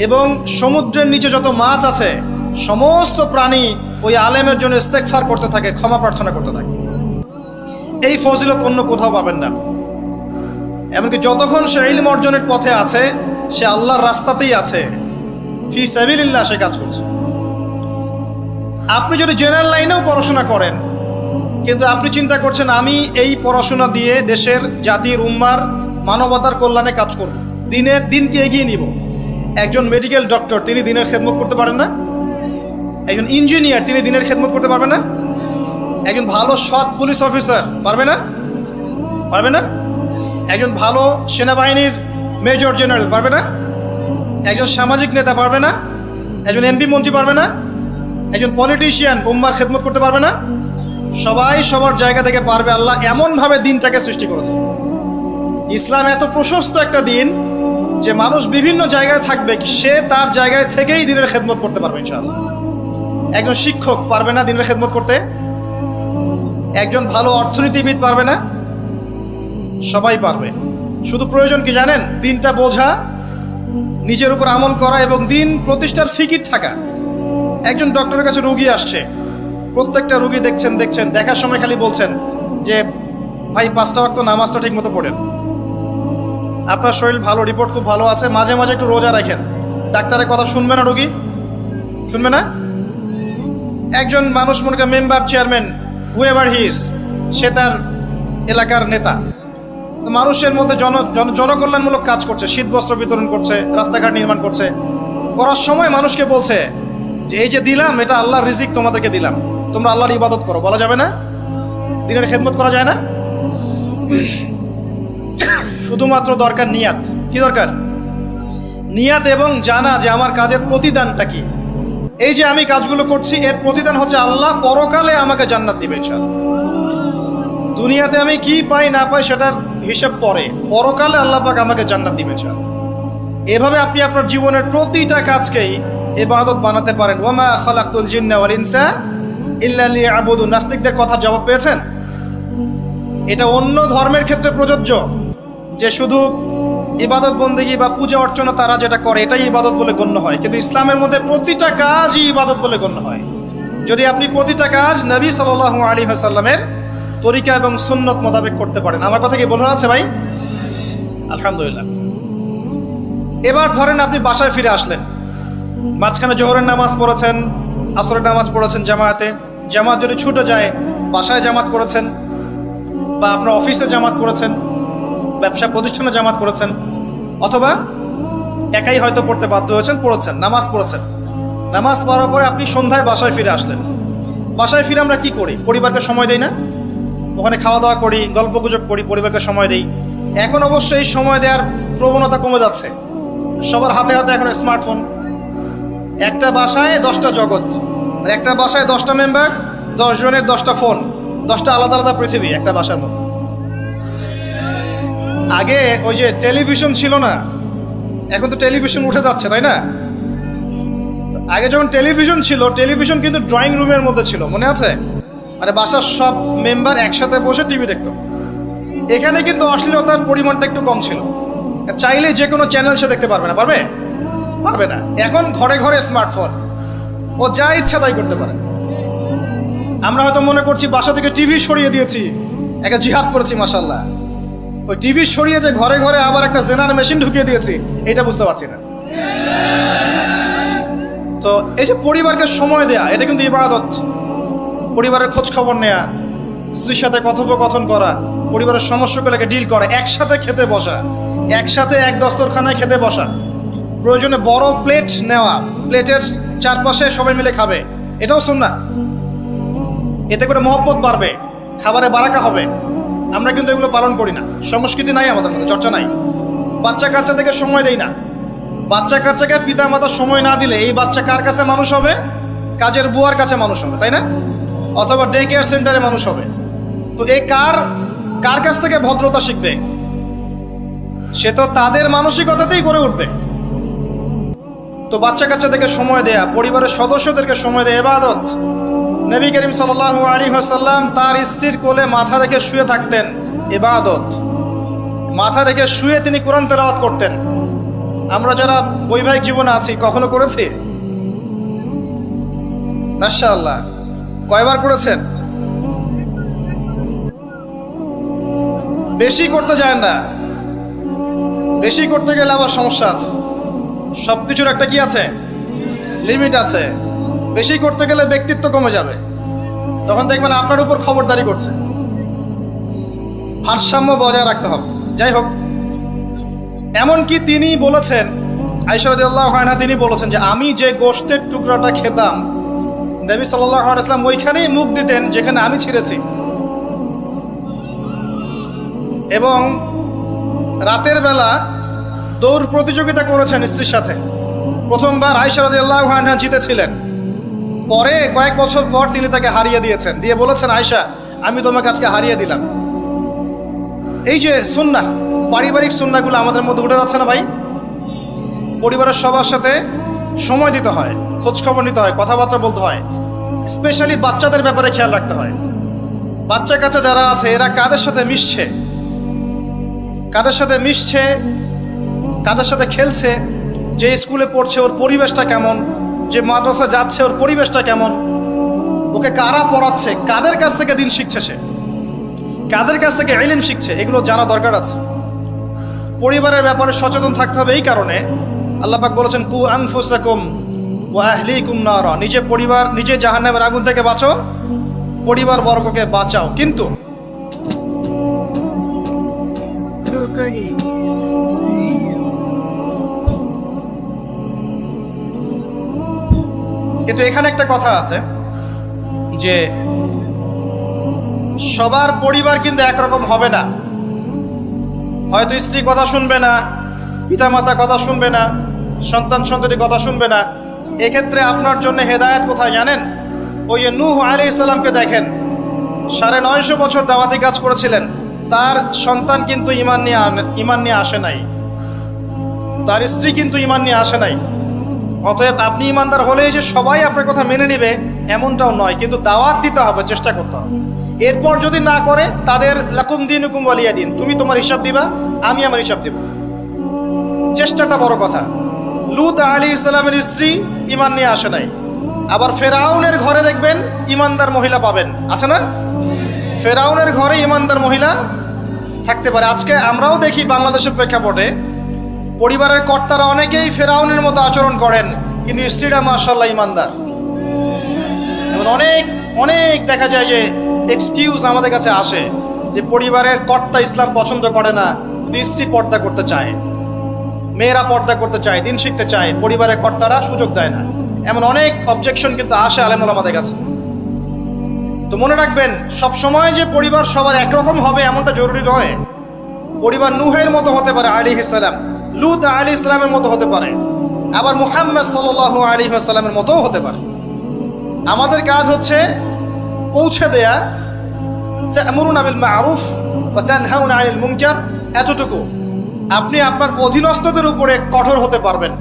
এবং সমুদ্রের নিচে যত মাছ আছে, সমস্ত প্রাণী ওই আলেমের জন্য ইস্তেগফার করতে থাকে, ক্ষমা প্রার্থনা করতে থাকে। এই ফজিলত অন্য কোথাও পাবেন না। এমনকি যতক্ষণ সে ইলম অর্জনের পথে আছে, সে আল্লাহর রাস্তাতেই আছে, ফি সাবিলিল্লাহ সে কাজ করছে। আপনি যদি জেনারেল লাইনেও পড়াশোনা করেন, কিন্তু আপনি চিন্তা করছেন আমি এই পড়াশোনা দিয়ে দেশের, জাতির, উম্মার, মানবতার কল্যাণে কাজ করব, দিনকে এগিয়ে নিব। একজন মেডিকেল ডক্টর, তিনি দিনের খেদমত করতে পারেন না? একজন ইঞ্জিনিয়ার, তিনি দিনের খেদমত করতে পারবে না? একজন ভালো সৎ পুলিশ অফিসার পারবে না? পারবে না? একজন ভালো সেনাবাহিনীর মেজর জেনারেল পারবে না? একজন সামাজিক নেতা পারবে না? একজন এমপি মন্ত্রী পারবে না? একজন পলিটিশিয়ান উম্মার খেদমত করতে পারবে না? সবাই সবার জায়গা থেকে পারবে। আল্লাহ এমনভাবে দিনটাকে সৃষ্টি করেছে। ইসলাম এত প্রশস্ত একটা দিন যে মানুষ বিভিন্ন জায়গায় থাকবে, সে তার জায়গায় থেকেই দিনের খেদমত করতে পারবে ইনশাআল্লাহ। একজন শিক্ষক পারবে না দিনের খেদমত করতে? একজন ভালো অর্থনীতিবিদ পারবে না? সবাই পারবে। শুধু প্রয়োজন কি জানেন? দিনটা বোঝা, নিজের উপর আমল করা, এবং দিন প্রতিষ্ঠার ফিকির থাকা। একজন ডক্টরের কাছে রোগী আসছে, প্রত্যেকটা রোগী দেখছেন, দেখার সময় খালি বলছেন যে ভাই 5টা ওয়াক্ত নামাজটা ঠিক মতো পড়েন, আপনার শরীর ভালো, রিপোর্ট খুব ভালো আছে, মাঝে মাঝে একটু রোজা রাখেন। ডাক্তারের কথা শুনবে না রোগী? শুনবে না? একজন মানুষ, মনে করেন member, chairman, whoever he is, সে তার এলাকার নেতা, মানুষের মধ্যে জনকল্যাণমূলক কাজ করছে, শীত বস্ত্র বিতরণ করছে, রাস্তাঘাট নির্মাণ করছে, করার সময় মানুষকে বলছে যে এই যে দিলাম, এটা আল্লাহর রিজিক, তোমাদেরকে দিলাম, তোমরা আল্লাহর ইবাদত করো। বলা যাবে না? দিনের খেদমত করা যায় না? শুধুমাত্র দরকার নিয়াত। কি দরকার? নিয়াত, এবং জানা যে আমার কাজের প্রতিদানটা কি। এই যে আমি কাজগুলো করছি, এর প্রতিদান হচ্ছে আল্লাহ পরকালে আমাকে জান্নাত দিবে ইনশাআল্লাহ। দুনিয়াতে আমি কি পাই না পাই সেটার হিসাব পরে, পরকালে আল্লাহ পাক আমাকে জান্নাত দিবে ইনশাআল্লাহ। এভাবে আপনি আপনার জীবনের প্রতিটা কাজকেই ইবাদত বানাতে পারেন। ওয়ামা খালাকতুল জিন্না ওয়াল ইনসা ইল্লা লিয়াবুদুন। নাস্তিকদের কথা জবাব পেয়েছেন? এটা অন্য ধর্মের ক্ষেত্রে প্রযোজ্য, যে শুধু ইবাদত বন্দেগী বা পূজা অর্চনা তারা যেটা করে এটাই ইবাদত বলে গণ্য হয়, কিন্তু ইসলামের মধ্যে প্রতিটা কাজই ইবাদত বলে গণ্য হয়, যদি আপনি প্রতিটা কাজ নবী সাল্লাল্লাহু আলাইহি ওয়াসাল্লামের তরিকা এবং সুন্নত মোতাবেক করতে পারেন। আমার কথা কি বোঝা যাচ্ছে ভাই? আলহামদুলিল্লাহ। এবার ধরেন আপনি বাসায় ফিরে আসলেন, মাঝখানে জোহরের নামাজ পড়েছেন, আসরের নামাজ পড়েছেন জামাতে, জামাত যদি ছুটে যায় বাসায় জামাত করেছেন, বা আপনার অফিসে জামাত করেছেন, ব্যবসা প্রতিষ্ঠানে জামাত করেছেন, অথবা একাই হয়তো পড়তে বাধ্য হয়েছেন, পড়েছেন, নামাজ পড়েছেন। নামাজ পড়ার পরে আপনি সন্ধ্যায় বাসায় ফিরে আসলেন। বাসায় ফিরে আমরা কি করি? পরিবারকে সময় দেই না? ওখানে খাওয়া দাওয়া করি, গল্প গুজব করি, পরিবারকে সময় দেই। এখন অবশ্যই সময় দেওয়ার প্রবণতা কমে যাচ্ছে, সবার হাতে হাতে এখন স্মার্টফোন। একটা বাসায় 10টা জগৎ, একটা বাসায় 10টা মেম্বার, 10 জনের 10টা ফোন, 10টা আলাদা আলাদা পৃথিবী একটা বাসার মতো। আগে ওই যে টেলিভিশন ছিল না, এখন তো টেলিভিশন উঠে যাচ্ছে, তাই না? আগে যখন টেলিভিশন ছিল, টেলিভিশন কিন্তু ড্রয়িং রুমের মধ্যে ছিল, মনে আছে? মানে বাসার সব মেম্বার একসাথে বসে টিভি দেখতো। এখানে কিন্তু অশ্লীলতার পরিমাণটা একটু কম ছিল, চাইলে যে কোনো চ্যানেল সে দেখতে পারবে না। পারবে? পারবে না। এখন ঘরে ঘরে স্মার্টফোন, ও যা ইচ্ছা তাই করতে পারে। আমরা হয়তো মনে করছি বাসা থেকে টিভি সরিয়ে দিয়েছি, একটা জিহাদ করেছি, মাশাল্লাহ। ওই টিভি সরিয়ে যে ঘরে ঘরে আবার একটা জেনার মেশিন ঢুকিয়ে দিয়েছি, এটা বুঝতে পারছি না। তো এই যে পরিবারকে সময় দেয়া, এটা কিন্তু ইবাদত। পরিবারের খোঁজ খবর নেয়া, স্ত্রীর সাথে কথোপকথন করা, পরিবারের সমস্যাগুলোকে ডিল করা, একসাথে খেতে বসা, একসাথে এক দস্তরখানায় খেতে বসা, প্রয়োজনে বড় প্লেট নেওয়া, প্লেটের চারপাশে সবাই মিলে খাবে, এটাও সুন্নাহ। এতে করে মহব্বত বাড়বে, খাবারে বারাকা হবে। আমরা কিন্তু এগুলো পালন করি না, সংস্কৃতি নাই আমাদের মধ্যে, চর্চা নাই। বাচ্চা কাচ্চাদেরকে সময় দেই না। বাচ্চা কাচ্চাকে পিতা মাতা সময় না দিলে এই বাচ্চা কার কাছে মানুষ হবে? কাজের বুয়ার কাছে মানুষ হবে, তাই না? অথবা ডে কেয়ার সেন্টারে মানুষ হবে। তো এই কার কাছ থেকে ভদ্রতা শিখবে? সে তো তাদের মানসিকতাতেই গড়ে উঠবে। তো বাচ্চা কাচ্চাদেরকে সময় দেয়া, পরিবারের সদস্যদেরকে সময় দেয়া ইবাদত। নবী করিম সাল্লাল্লাহু আলাইহি ওয়াসাল্লাম তার স্ত্রীর কোলে মাথা রেখে শুয়ে থাকতেন, ইবাদত। মাথা রেখে শুয়ে তিনি কোরআন তেলাওয়াত করতেন। আমরা যারা বৈবাহিক জীবনে আছি, কখনো করেছি? মাশাআল্লাহ। কয়বার করেছেন? বেশি করতে যায় না, বেশি করতে গেলে আবার সমস্যা আছে। সবকিছুর একটা কি আছে? লিমিট আছে। বেশি করতে গেলে ব্যক্তিত্ব কমে যাবে, তখন দেখবেন আপনার উপর খবরদারি করছে। ভারসাম্য বজায় রাখতে হবে। যাই হোক, এমনকি তিনি বলেছেন, আয়েশা রাদিয়াল্লাহু আনহা তিনি বলেছেন যে আমি যে গোশতের টুকরাটা খেতাম, নবী সাল্লাল্লাহু আলাইহি ওয়াসাল্লাম ওইখানেই মুখ দিতেন যেখানে আমি ছিঁড়েছি। এবং রাতের বেলা দৌড় প্রতিযোগিতা করেছেন স্ত্রীর সাথে। প্রথমবার আয়েশা রাদিয়াল্লাহু আনহা জিতেছিলেন, পরে কয়েক বছর পর তিনি তাকে হারিয়ে দিয়েছেন, দিয়ে বলেছেন, আয়েশা আমি তোমাকে আজকে হারিয়ে দিলাম। এই যে সুন্নাহ, পারিবারিক সুন্নাহগুলো আমাদের মধ্যে উঠে যাচ্ছে না ভাই? পরিবারের সবার সাথে সময় দিতে হয়, খোঁজ খবর নিতে হয়, কথাবার্তা বলতে হয়। স্পেশালি বাচ্চাদের ব্যাপারে খেয়াল রাখতে হয়। বাচ্চা কাচ্চা যারা আছে এরা কাদের সাথে মিশছে, কাদের সাথে মিশছে, কাদের সাথে খেলছে, যে স্কুলে পড়ছে ওর পরিবেশটা কেমন, যে মাদ্রাসা যাচ্ছে ওর পরিবেশটা কেমন, ওকে কারা পড়াচ্ছে, কাদের কাছ থেকে দিন শিখছে, সে কাদের কাছ থেকে ইলম শিখছে, এগুলো জানা দরকার আছে। পরিবারের ব্যাপারে সচেতন থাকতে হবে। এই কারণে আল্লাহ পাক বলেছেন, কু আনফুসাকুম ওয়া আহলিকুম নারা, নিজে পরিবার, নিজে জাহান্নামের আগুন থেকে বাঁচো, পরিবার বর্গকে বাঁচাও। কিন্তু এখানে একটা কথা আছে যে সবার পরিবার কিন্তু একরকম হবে না। হয়তো স্ত্রী কথা শুনবে না, পিতামাতা কথা শুনবে না, সন্তান সন্ততি কথা শুনবে না। এক্ষেত্রে আপনার জন্য হেদায়েত কোথায় জানেন? ওই নূহ আলাইহিস সালামকে দেখেন, 950 বছর দাওয়াতি কাজ করেছিলেন, তার সন্তান কিন্তু ঈমান নিয়ে আসে নাই, তার স্ত্রী কিন্তু ঈমান নিয়ে আসে নাই। অতএব আপনি ঈমানদার হলেই যে সবাই আপনার কথা মেনে নেবে এমনটাও নয়, কিন্তু দাওয়াত দিতে হবে, চেষ্টা করতে হবে। এরপর যদি না করে, তাদের লাকুম দিনুকুম ওয়ালিয়া দিন, তুমি তোমার হিসাব দিবা, আমি আমার হিসাব দিব। চেষ্টাটা বড় কথা। লূত আলাইহিস সালামের স্ত্রী ঈমান নিয়ে আসে নাই। আবার ফেরাউনের ঘরে দেখবেন ঈমানদার মহিলা পাবেন, আছে না? ফেরাউনের ঘরে ঈমানদার মহিলা থাকতে পারে। আজকে আমরাও দেখি বাংলাদেশের প্রেক্ষাপটে পরিবারের কর্তারা অনেকেই ফেরাউনের মতো আচরণ করেন, কিন্তু স্ত্রীরা মাশাআল্লাহ ঈমানদার। এবং অনেক অনেক দেখা যায় যে এক্সকিউজ আমাদের কাছে আসে যে পরিবারের কর্তা ইসলাম পছন্দ করে না, স্ত্রী পর্দা করতে চায়, মেয়েরা পর্দা করতে চায়, দিন শিখতে চায়, পরিবারের কর্তারা সুযোগ দেয় না। এমন অনেক অবজেকশন কিন্তু আসে আলেম ওলামাদের কাছে। তো মনে রাখবেন, সব সময় যে পরিবার সবার একরকম হবে এমনটা জরুরি নয়। পরিবার নূহের মতো হতে পারে আলাইহিস সালাম, লূত আলাইহিস সালামের মতো হতে পারে, আবার মুহাম্মদ সাল্লাল্লাহু আলাইহি ওয়াসাল্লামের মতোও হতে পারে। আমাদের কাজ হচ্ছে পৌঁছে দেয়া, তা'মুরুনা বিল মা'রুফ ওয়া তানহাউনা আনিল মুনকার এতটুকু। আপনি আপনার অধীনস্থদের উপরে কঠোর হতে পারবেন,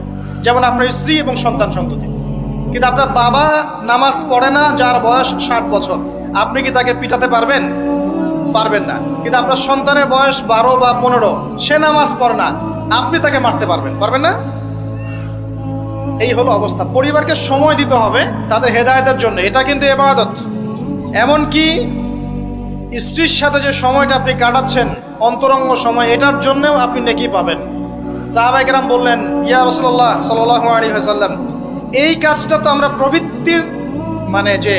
যেমন আপনার স্ত্রী এবং সন্তান সন্ততি। কিন্তু আপনার বাবা নামাজ পড়ে না, যার বয়স 60 বছর, আপনি কি তাকে পিটাতে পারবেন? পারবেন না। কিন্তু আপনার সন্তানের বয়স 12 বা 15, সে নামাজ পড়ে না, আপনি তাকে মারতে পারবেন? পারবেন না। এই হলো অবস্থা। পরিবারকে সময় দিতে হবে তাদের হেদায়েতের জন্য, এটা কিন্তু ইবাদত। এমনকি স্ত্রীর সাথে যে সময়টা আপনি কাটাচ্ছেন, অন্তরঙ্গ সময়, এটার জন্যও আপনি নেকি পাবেন। সাহাবায়ে কেরাম বললেন, ইয়া রাসূলুল্লাহ সাল্লাল্লাহু আলাইহি ওয়াসাল্লাম, এই কাজটা তো আমরা প্রবৃত্তির মানে যে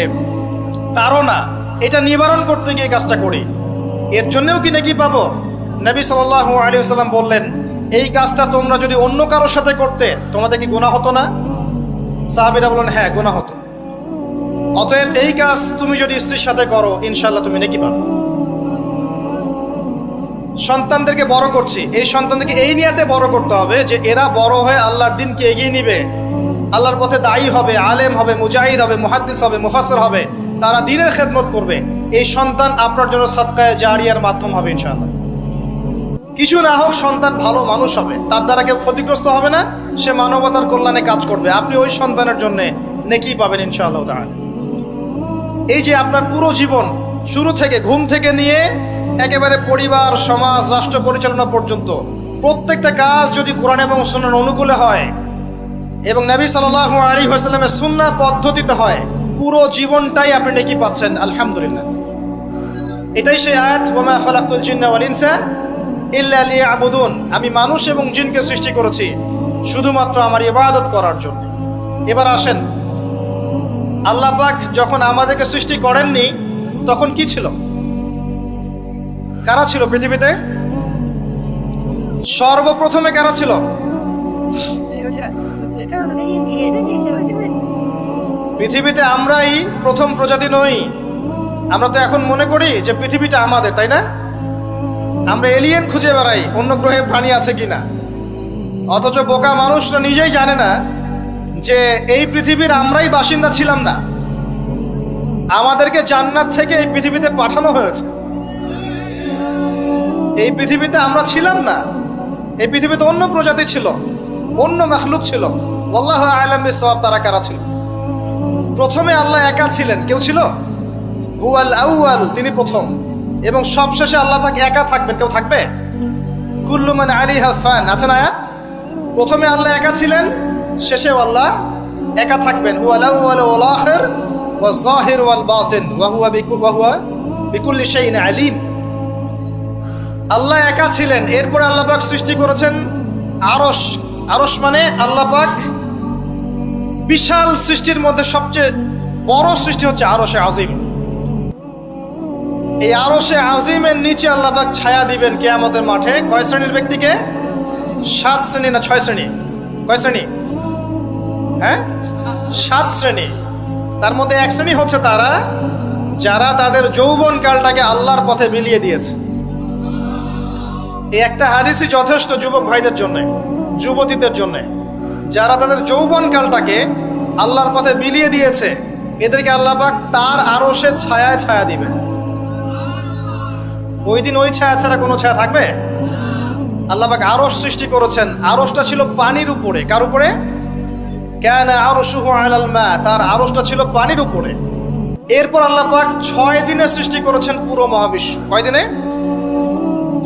তাড়না, এটা নিবারণ করতে গিয়ে কাজটা করি, এর জন্যও কি নেকি পাবো? নবী সাল্লাল্লাহু আলাইহি ওয়াসাল্লাম বললেন, এই কাজটা তোমরা যদি অন্য কারোর সাথে করতে, তোমাদের কি গুনাহ হতো না? সাহাবীরা বললেন, হ্যাঁ, গুনাহ হতো। অতএব এই কাজ তুমি যদি স্ত্রীর সাথে করো, ইনশাআল্লাহ তুমি নেকি পাবে। সন্তানদেরকে বড় করছি, এই সন্তানদেরকে এই নিয়াতে বড় করতে হবে যে এরা বড় হয়ে আল্লাহর দিনকে এগিয়ে নিবে, আল্লাহর পথে দায়ী হবে, আলেম হবে, মুজাহিদ হবে, মুহাদ্দিস হবে, মুফাসসির হবে, তারা দ্বীনের খেদমত করবে। এই সন্তান আপনার জন্য সাদকায়ে জারিয়ার মাধ্যম হবে ইনশাআল্লাহ। কিছু না হোক, সন্তান ভালো মানুষ হবে, তার দ্বারা কেউ ক্ষতিগ্রস্ত হবে না, সে মানবতার কল্যাণে কাজ করবে, আপনি ওই সন্তানের জন্য নেকি পাবেন ইনশাআল্লাহ তাআলা। এই যে আপনার পুরো জীবন, শুরু থেকে, ঘুম থেকে নিয়ে একেবারে পরিবার, সমাজ, রাষ্ট্র পরিচালনা পর্যন্ত প্রত্যেকটা কাজ যদি কোরআন এবং সুন্নাহর অনুকূলে হয় এবং নবী সাল্লাল্লাহু আলাইহি ওয়াসাল্লামের সুন্নাহ পদ্ধতিতে হয়, পুরো জীবনটাই আপনি নেকি পাচ্ছেন, আলহামদুলিল্লাহ। এটাই সেই আয়াত, ওয়ামা খালাকতুল জিন্না ওয়াল ইনসা ইল্লা লিয়াবুদুন, আমি মানুষ এবং জিনকে সৃষ্টি করেছি শুধুমাত্র আমার ইবাদত করার জন্য। এবার আসেন, আল্লাহ পাক যখন আমাদেরকে সৃষ্টি করেননি তখন কি ছিল? কারা ছিল পৃথিবীতে? সর্বপ্রথমে কারা ছিল? পৃথিবীতে আমরাই প্রথম প্রজাতি নই। আমরা তো এখন মনে করি যে পৃথিবীটা আমাদের, তাই না? আমরা এলিয়েন খুঁজে বেড়াই, অন্য গ্রহে প্রাণী আছে কিনা, অথচ বোকা মানুষরা নিজেই জানে না যে এই পৃথিবীর আমরাই বাসিন্দা ছিলাম না, আমাদেরকে জান্নাত থেকে এই পৃথিবীতে পাঠানো হয়েছে। এই পৃথিবীতে আমরা ছিলাম না, এই পৃথিবীতে অন্য প্রজাতি ছিল, অন্য মাখলুক ছিল। আল্লাহু আ'লাম বিসওয়াব, তারা কারা ছিল? প্রথমে আল্লাহ একা ছিলেন, কেউ ছিল? হুয়াল আউয়াল, তিনি প্রথম, এবং সবশেষে আল্লাহ পাক একা থাকবেন, কেউ থাকবে? কুল্লু মান আলাইহা ফান, আছে না আয়াত? প্রথমে আল্লাহ একা ছিলেন, শেষেও আল্লাহ একা থাকবেন। হুয়াল আউয়াল ওয়াল আখির ওয়াজ যাহির ওয়াল বাতিন ওয়া হুয়া বিকুল্লি শাইইন আলিম। আল্লাহ একা ছিলেন, এরপরে আল্লাহ পাক সৃষ্টি করেছেন আরশ। আরশ মানে আল্লাহ পাক বিশাল সৃষ্টির মধ্যে সবচেয়ে বড় সৃষ্টি হচ্ছে আরশে আজিম। এই আরশে আজিমের নিচে আল্লাহ পাক ছায়া দিবেন কিয়ামতের মাঠে। কয় শ্রেণীর ব্যক্তিকে? 7 শ্রেণী না 6 শ্রেণী? কয় শ্রেণী? হ্যাঁ, 7 শ্রেণী। তার মধ্যে 1 শ্রেণী হচ্ছে তারা যারা তাদের যৌবন কালটাকে আল্লাহর পথে বিলিয়ে দিয়েছে। এই একটা হাদিসই যথেষ্ট যুবক ভাইদের জন্য, যুবতীদের জন্য, যারা তাদের যৌবন কালটাকে আল্লাহর পথে বিলিয়ে দিয়েছে, এদেরকে আল্লাহ পাক তার আরশের ছায়ায় ছায়া দিবে। ওই দিন ওই ছায়া ছাড়া কোনো ছায়া থাকবে? আল্লাহ পাক আরশ সৃষ্টি করেছেন, আরশটা ছিল পানির উপরে। কার উপরে? কানা আরশুহু আলাল মা, তার আরশটা ছিল পানির উপরে। এরপর আল্লাহ পাক 6 দিনে সৃষ্টি করেছেন পুরো মহাবিশ্ব। কয় দিনে?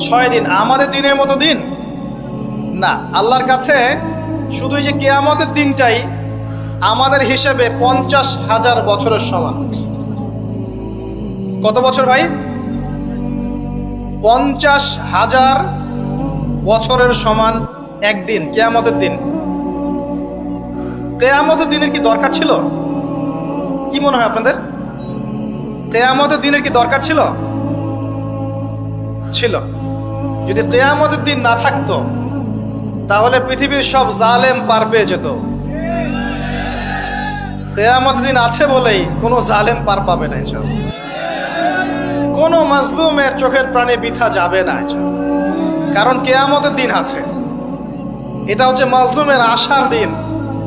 6 দিন। আমাদের দিনের মতো দিন না, আল্লাহর কাছে শুধু এই যে কিয়ামতের দিনটাই আমাদের হিসেবে 50,000 বছরের সমান। কত বছর ভাই? 50,000 বছরের সমান একদিন, কিয়ামতের দিন। কিয়ামতের দিনের কি দরকার ছিল? কি মনে হয় আপনাদের? কিয়ামতের দিনের কি দরকার ছিল? ছিল। যদি কিয়ামতের দিন না থাকতো তাহলে পৃথিবীর সব জালেম পার পেয়ে যেত। কিয়ামতের দিন আছে বলেই কোনো জালেম পার পাবে না ইনশাআল্লাহ। কোনো মাজলুমের চোখের প্রাণে বৃথা যাবে না ইনশাআল্লাহ, কারণ কিয়ামতের দিন আছে। এটা হচ্ছে মাজলুমের আশার দিন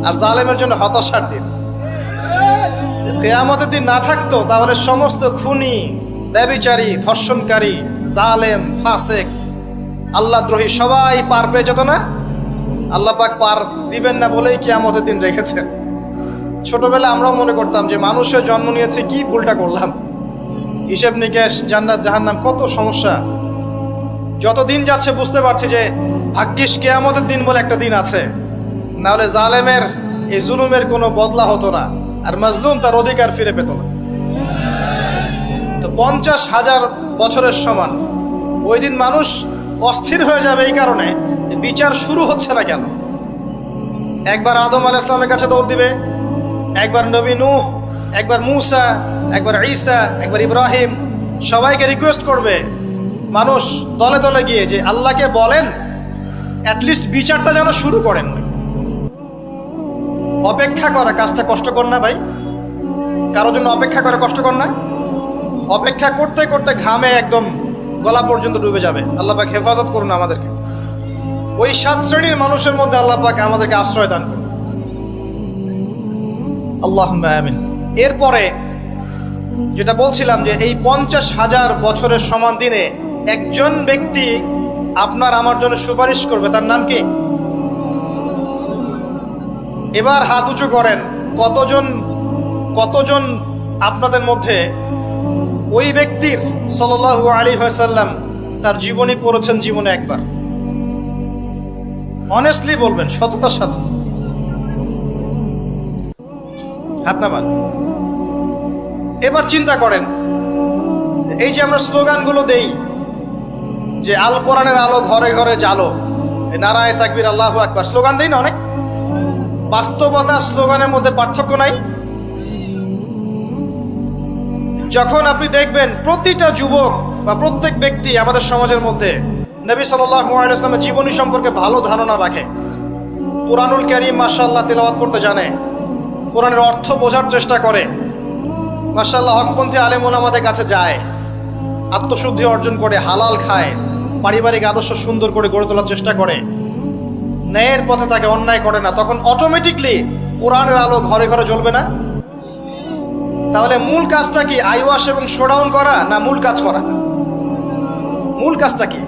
আর জালেমের জন্য হতাশার দিন। কিয়ামতের দিন না থাকতো তাহলে সমস্ত খুনি, ব্যভিচারী, ধর্ষণকারী, জালেম, ফাসেক আল্লাহ দ্রোহী সবাই পার পেয়ে যেত না? আল্লাহ পাক পার দিবেন না বলেই কিয়ামতের দিন রেখেছেন। ছোটবেলায় আমরাও মনে করতাম যে মানুষের জন্ম নিয়েছে, কি ভুলটা করলাম, হিসেব নিকেশ, জান্নাত জাহান্নাম, কত সমস্যা। যত দিন যাচ্ছে বুঝতে পারছি যে ভাগ্যিস কিয়ামতের দিন বলে একটা দিন আছে, না হলে জালেমের এই জুলুমের কোনো বদলা হতো না, আর মাজলুম তার অধিকার ফিরে পেত না। তো 50,000 বছরের সমান ওই দিন মানুষ অস্থির হয়ে যাবে এই কারণে বিচার শুরু হচ্ছে না কেন। একবার আদম আলাইহিস সালামের কাছে দৌড় দিবে, একবার নবী নূহ, একবার মূসা, একবার ঈসা, একবার ইব্রাহিম, সবাইকে রিকোয়েস্ট করবে মানুষ দলে দলে গিয়ে যে আল্লাহকে বলেন অ্যাটলিস্ট বিচারটা যেন শুরু করেন। অপেক্ষা করা কাজটা কষ্টকর না ভাই? কারোর জন্য অপেক্ষা করা কষ্টকর না? অপেক্ষা করতে করতে ঘামে একদম গলা পর্যন্ত ডুবে যাবে। আল্লাহ পাক হেফাজত করুন আমাদেরকে। ওই 7 শ্রেণীর মানুষের মধ্যে আল্লাহ পাক আমাদেরকে আশ্রয় দান করুন, আল্লাহুম্মা আমিন। এরপরে যেটা বলছিলাম যে এই 50,000 বছরের সমান দিনে একজন ব্যক্তি আপনার আমার জন্য সুপারিশ করবে, তার নাম কি? এবার হাত উঁচু করেন, কতজন আপনাদের মধ্যে ওই ব্যক্তির সাল্লাল্লাহু আলাইহি ওয়াসাল্লাম তার জীবনী পড়েছেন জীবনে একবার? অনেস্টলি বলবেন, সততার সাথে হাত নামান। এবার চিন্তা করেন, এই যে আমরা স্লোগানগুলো দেই যে আল কোরআনের আলো ঘরে ঘরে জালো, নারায়ে তাকবীর, আল্লাহু আকবার, স্লোগান দেই না অনেক? বাস্তবতা স্লোগানের মধ্যে পার্থক্য নাই? যখন আপনি দেখবেন প্রতিটা যুবক বা প্রত্যেক ব্যক্তি আমাদের সমাজের মধ্যে নবী সাল্লাল্লাহু আলাইহি ওয়াসাল্লামের জীবনী সম্পর্কে ভালো ধারণা রাখে, কুরআনুল কারীম মাশাআল্লাহ তেলাওয়াত করতে জানে, কোরআনের অর্থ বোঝার চেষ্টা করে, মাশাআল্লাহ হকপন্থী আলেম ওলামাদের কাছে যায়, আত্মশুদ্ধি অর্জন করে, হালাল খায়, পারিবারিক আদর্শ সুন্দর করে গড়ে তোলার চেষ্টা করে, ন্যায়ের পথে তাকে অন্যায় করে না, তখন অটোমেটিকলি কোরআনের আলো ঘরে ঘরে জ্বলবে না? তাহলে মূল কাজটা কি? আইওয়াশ এবং শোডাউন করা, না মূল কাজ করা? মূল কাজটা কি?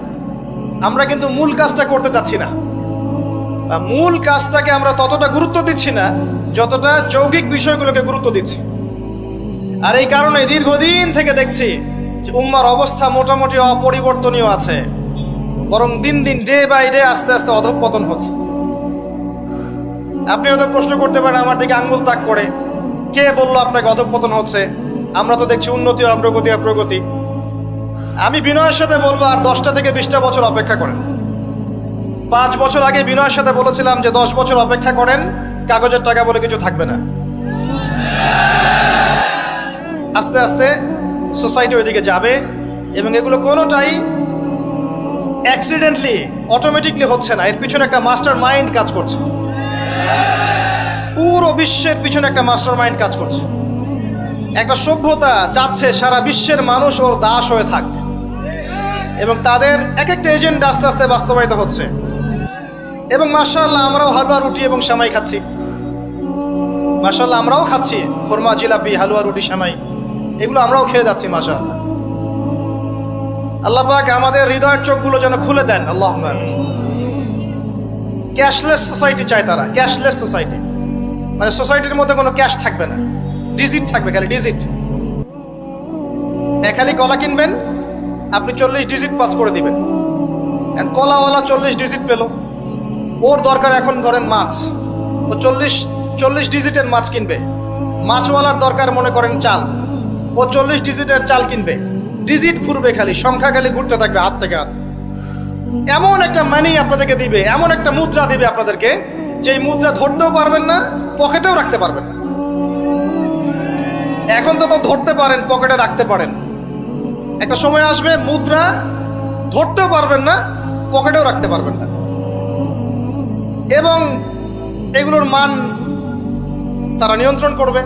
আমরা কিন্তু মূল কাজটা করতে চাচ্ছি না, বা মূল কাজটাকে আমরা ততটা গুরুত্ব দিচ্ছি না যতটা যৌগিক বিষয়গুলোকে গুরুত্ব দিচ্ছি। আর এই কারণে দীর্ঘদিন থেকে দেখছি যে উম্মার অবস্থা মোটামুটি অপরিবর্তনীয় আছে, বরং দিন দিন ডে বাই ডে আস্তে আস্তে অধঃপতন হচ্ছে। আপনি হয়তো প্রশ্ন করতে পারেন আমার দিকে আঙ্গুল তাক করে, কে বললো আপনাকে অধঃপতন হচ্ছে? আমরা তো দেখছি উন্নতি, অগ্রগতি আর প্রগতি। আমি বিনয়ের সাথে বলবো আর 10টা থেকে 20টা বছর অপেক্ষা করেন। 5 বছর আগে বিনয়ের সাথে বলেছিলাম যে 10 বছর অপেক্ষা করেন, কাগজের টাকা বলে কিছু থাকবে না। আস্তে আস্তে সোসাইটি ওইদিকে যাবে, এবং এগুলো কোনোটাই অ্যাক্সিডেন্টলি অটোমেটিকলি হচ্ছে না, এর পিছনে একটা মাস্টার মাইন্ড কাজ করছে। পুরো বিশ্বের পিছনে একটা মাস্টার মাইন্ড কাজ করছে। একটা সভ্যতা চাচ্ছে সারা বিশ্বের মানুষ ওর দাস হয়ে থাক, এবং তাদের এক একটা এজেন্ডা আস্তে আস্তে বাস্তবায়িত হচ্ছে। এবং মাশাআল্লাহ আমরাও হালুয়া রুটি এবং সেমাই খাচ্ছি, মাশাআল্লাহ আমরাও খাচ্ছি খুরমা, জিলাপি, হালুয়া রুটি, সেমাই, এগুলো আমরাও খেয়ে যাচ্ছি মাশাআল্লাহ। আল্লাহ পাক আমাদের হৃদয়ের চোখগুলো যেন খুলে দেন, আল্লাহুম্মা আমিন। ক্যাশলেস সোসাইটি চায় তারা, ক্যাশলেস সোসাইটি, মানে সোসাইটির মধ্যে কোনো ক্যাশ থাকবে না, ডিজিট থাকবে, খালি ডিজিট। খালি কলা কিনবেন, আপনি 40 ডিজিট পাস করে দিবেন, কলাওয়ালা 40 ডিজিট পেল, ওর দরকার এখন ধরেন মাছ, ও 40 ডিজিটের মাছ কিনবে। মাছওয়ালার দরকার মনে করেন চাল, ও 40 ডিজিটের চাল কিনবে। ডিজিট ঘুরবে, খালি সংখ্যা খালি ঘুরতে থাকবে হাত থেকে হাত। এমন একটা মানি আপনাদেরকে দিবে, এমন একটা মুদ্রা দিবে আপনাদেরকে, যে মুদ্রা ধরতেও পারবেন না, পকেটেও রাখতে পারবেন না। এখন তো ধরতে পারেন, পকেটে রাখতে পারেন, একটা সময় আসবে মুদ্রা ধরতেও পারবেন না, পকেটেও রাখতে পারবেন না। এবং এগুলোর মান তারা নিয়ন্ত্রণ করবে।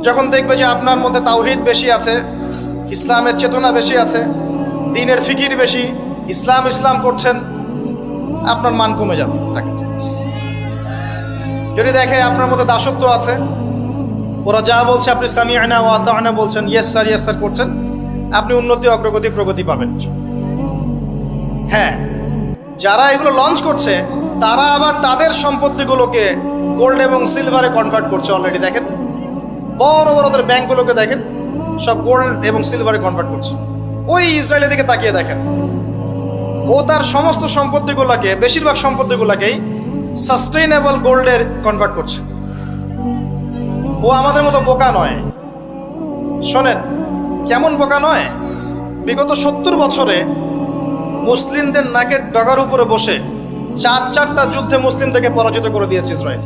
যখন দেখবে যে আপনার মধ্যে তাওহীদ বেশি আছে, ইসলামের চেতনা বেশি আছে, দ্বীনের ফিকির বেশি, ইসলাম ইসলাম করছেন, আপনার মান কমে যাবে। যদি দেখে আপনার মধ্যে দাসত্ব আছে, ওরা যা বলছে আপনি সামিআনা ওয়া আতা'না বলছেন, ইয়েস স্যার করছেন, আপনি উন্নতি, অগ্রগতি, প্রগতি পাবেন। হ্যাঁ, যারা এগুলো লঞ্চ করছে তারা আবার তাদের সম্পত্তিগুলোকে গোল্ড এবং সিলভারে কনভার্ট করছে অলরেডি। দেখেন বড় বড় ওদের ব্যাংকগুলোকে দেখেন, সব গোল্ড এবং সিলভারে কনভার্ট করছে। ওই ইসরায়েলের দিকে তাকিয়ে দেখেন, ও তার সমস্ত সম্পত্তিগুলোকে, বেশিরভাগ সম্পত্তিগুলোকেই সাস্টেইনেবল গোল্ডের কনভার্ট করছে। ও আমাদের মতো বোকা নয়। শোনেন, কেমন বোকা নয়, বিগত 70 বছরে মুসলিমদের নাকের ডগার উপরে বসে 4টা যুদ্ধে মুসলিমদেরকে পরাজিত করে দিয়েছে ইসরায়েল।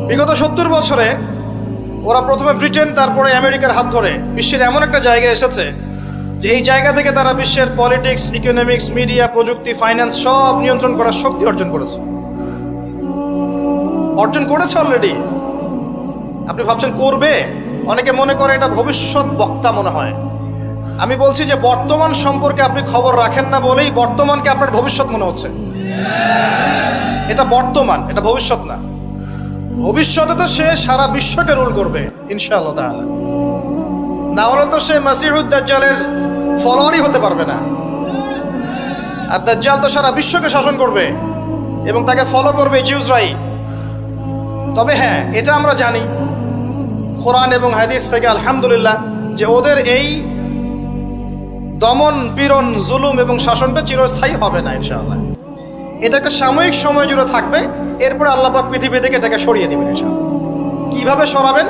বিগত 70 বছরে ওরা প্রথমে ব্রিটেন, তারপরে আমেরিকার হাত ধরে বিশ্বের এমন একটা জায়গায় এসেছে যে এই জায়গা থেকে তারা বিশ্বের পলিটিক্স, ইকোনমিক্স, মিডিয়া, প্রযুক্তি, ফাইন্যান্স সব নিয়ন্ত্রণ করার শক্তি অর্জন করেছে অলরেডি। আপনি ভাবছেন করবে? অনেকে মনে করে এটা ভবিষ্যৎ বক্তা মনে হয়। আমি বলছি যে বর্তমান সম্পর্কে আপনি খবর রাখেন না বলেই বর্তমানকে আপনার ভবিষ্যৎ মনে হচ্ছে। এটা বর্তমান, এটা ভবিষ্যৎ না। ভবিষ্যতে তো সে সারা বিশ্বকে রুল করবে ইনশাআল্লাহ তাআলা। না হলে তো সে মাসিহুদ দাজ্জালের ফলোয়ারই হতে পারবে না। আর দাজ্জাল তো সারা বিশ্বকে শাসন করবে এবং তাকে ফলো করবে জিউসরাই। তবে হ্যাঁ, এটা আমরা জানি কোরআন এবং হাদিস থেকে আলহামদুলিল্লাহ যে ওদের এই দমন, পীড়ন, জুলুম এবং শাসনটা চিরস্থায়ী হবে না ইনশাআল্লাহ। এটা একটা সাময়িক সময় জুড়ে থাকবে, এরপরে আল্লাহ পাক পৃথিবী থেকে এটাকে সরিয়ে দিবেন ইনশাআল্লাহ। কিভাবে সরাবেন?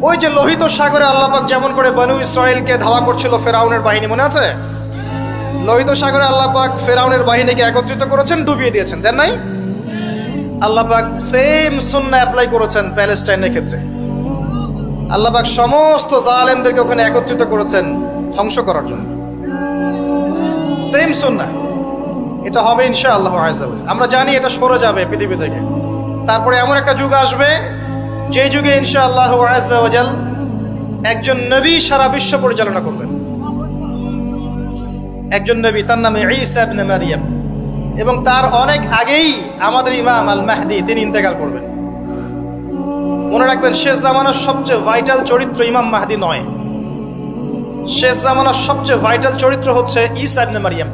ওই যে লোহিত সাগরে আল্লাহ পাক যেমন করে বনু ইসরায়েলকে ধাওয়া করছিল ফেরাউনের বাহিনী, মনে আছে? লোহিত সাগরে আল্লাহ পাক ফেরাউনের বাহিনীকে একত্রিত করেছেন, ডুবিয়ে দিয়েছেন, দেন নাই? আল্লাহ পাক সেম সুন্নাহ অ্যাপ্লাই করেছেন প্যালেস্টাইনের ক্ষেত্রে। আল্লাহ পাক সমস্ত জালেমদেরকে ওখানে একত্রিত করেছেন ধ্বংস করার জন্য। সেম সুন্নাহ এটা হবে ইনশাআল্লাহ আযজা ওয়া জাল। আমরা জানি এটা সরে যাবে পৃথিবী থেকে। তারপরে এমন একটা যুগ আসবে যে যুগে ইনশাআল্লাহ আযজা ওয়া জাল একজন নবী সারা বিশ্ব পরিচালনা করবেন। একজন নবী, তার নাম ঈসা ইবনে মারইয়াম, এবং তার অনেক আগেই আমাদের ইমাম আল মাহদি তিনি ইন্তেকাল করবেন। মনে রাখবেন, শেষ জামানার সবচেয়ে ভাইটাল চরিত্র ইমাম মাহদি নয়। শেষ জামানার সবচেয়ে ভাইটাল চরিত্র হচ্ছে ঈসা ইবনে মারইয়াম।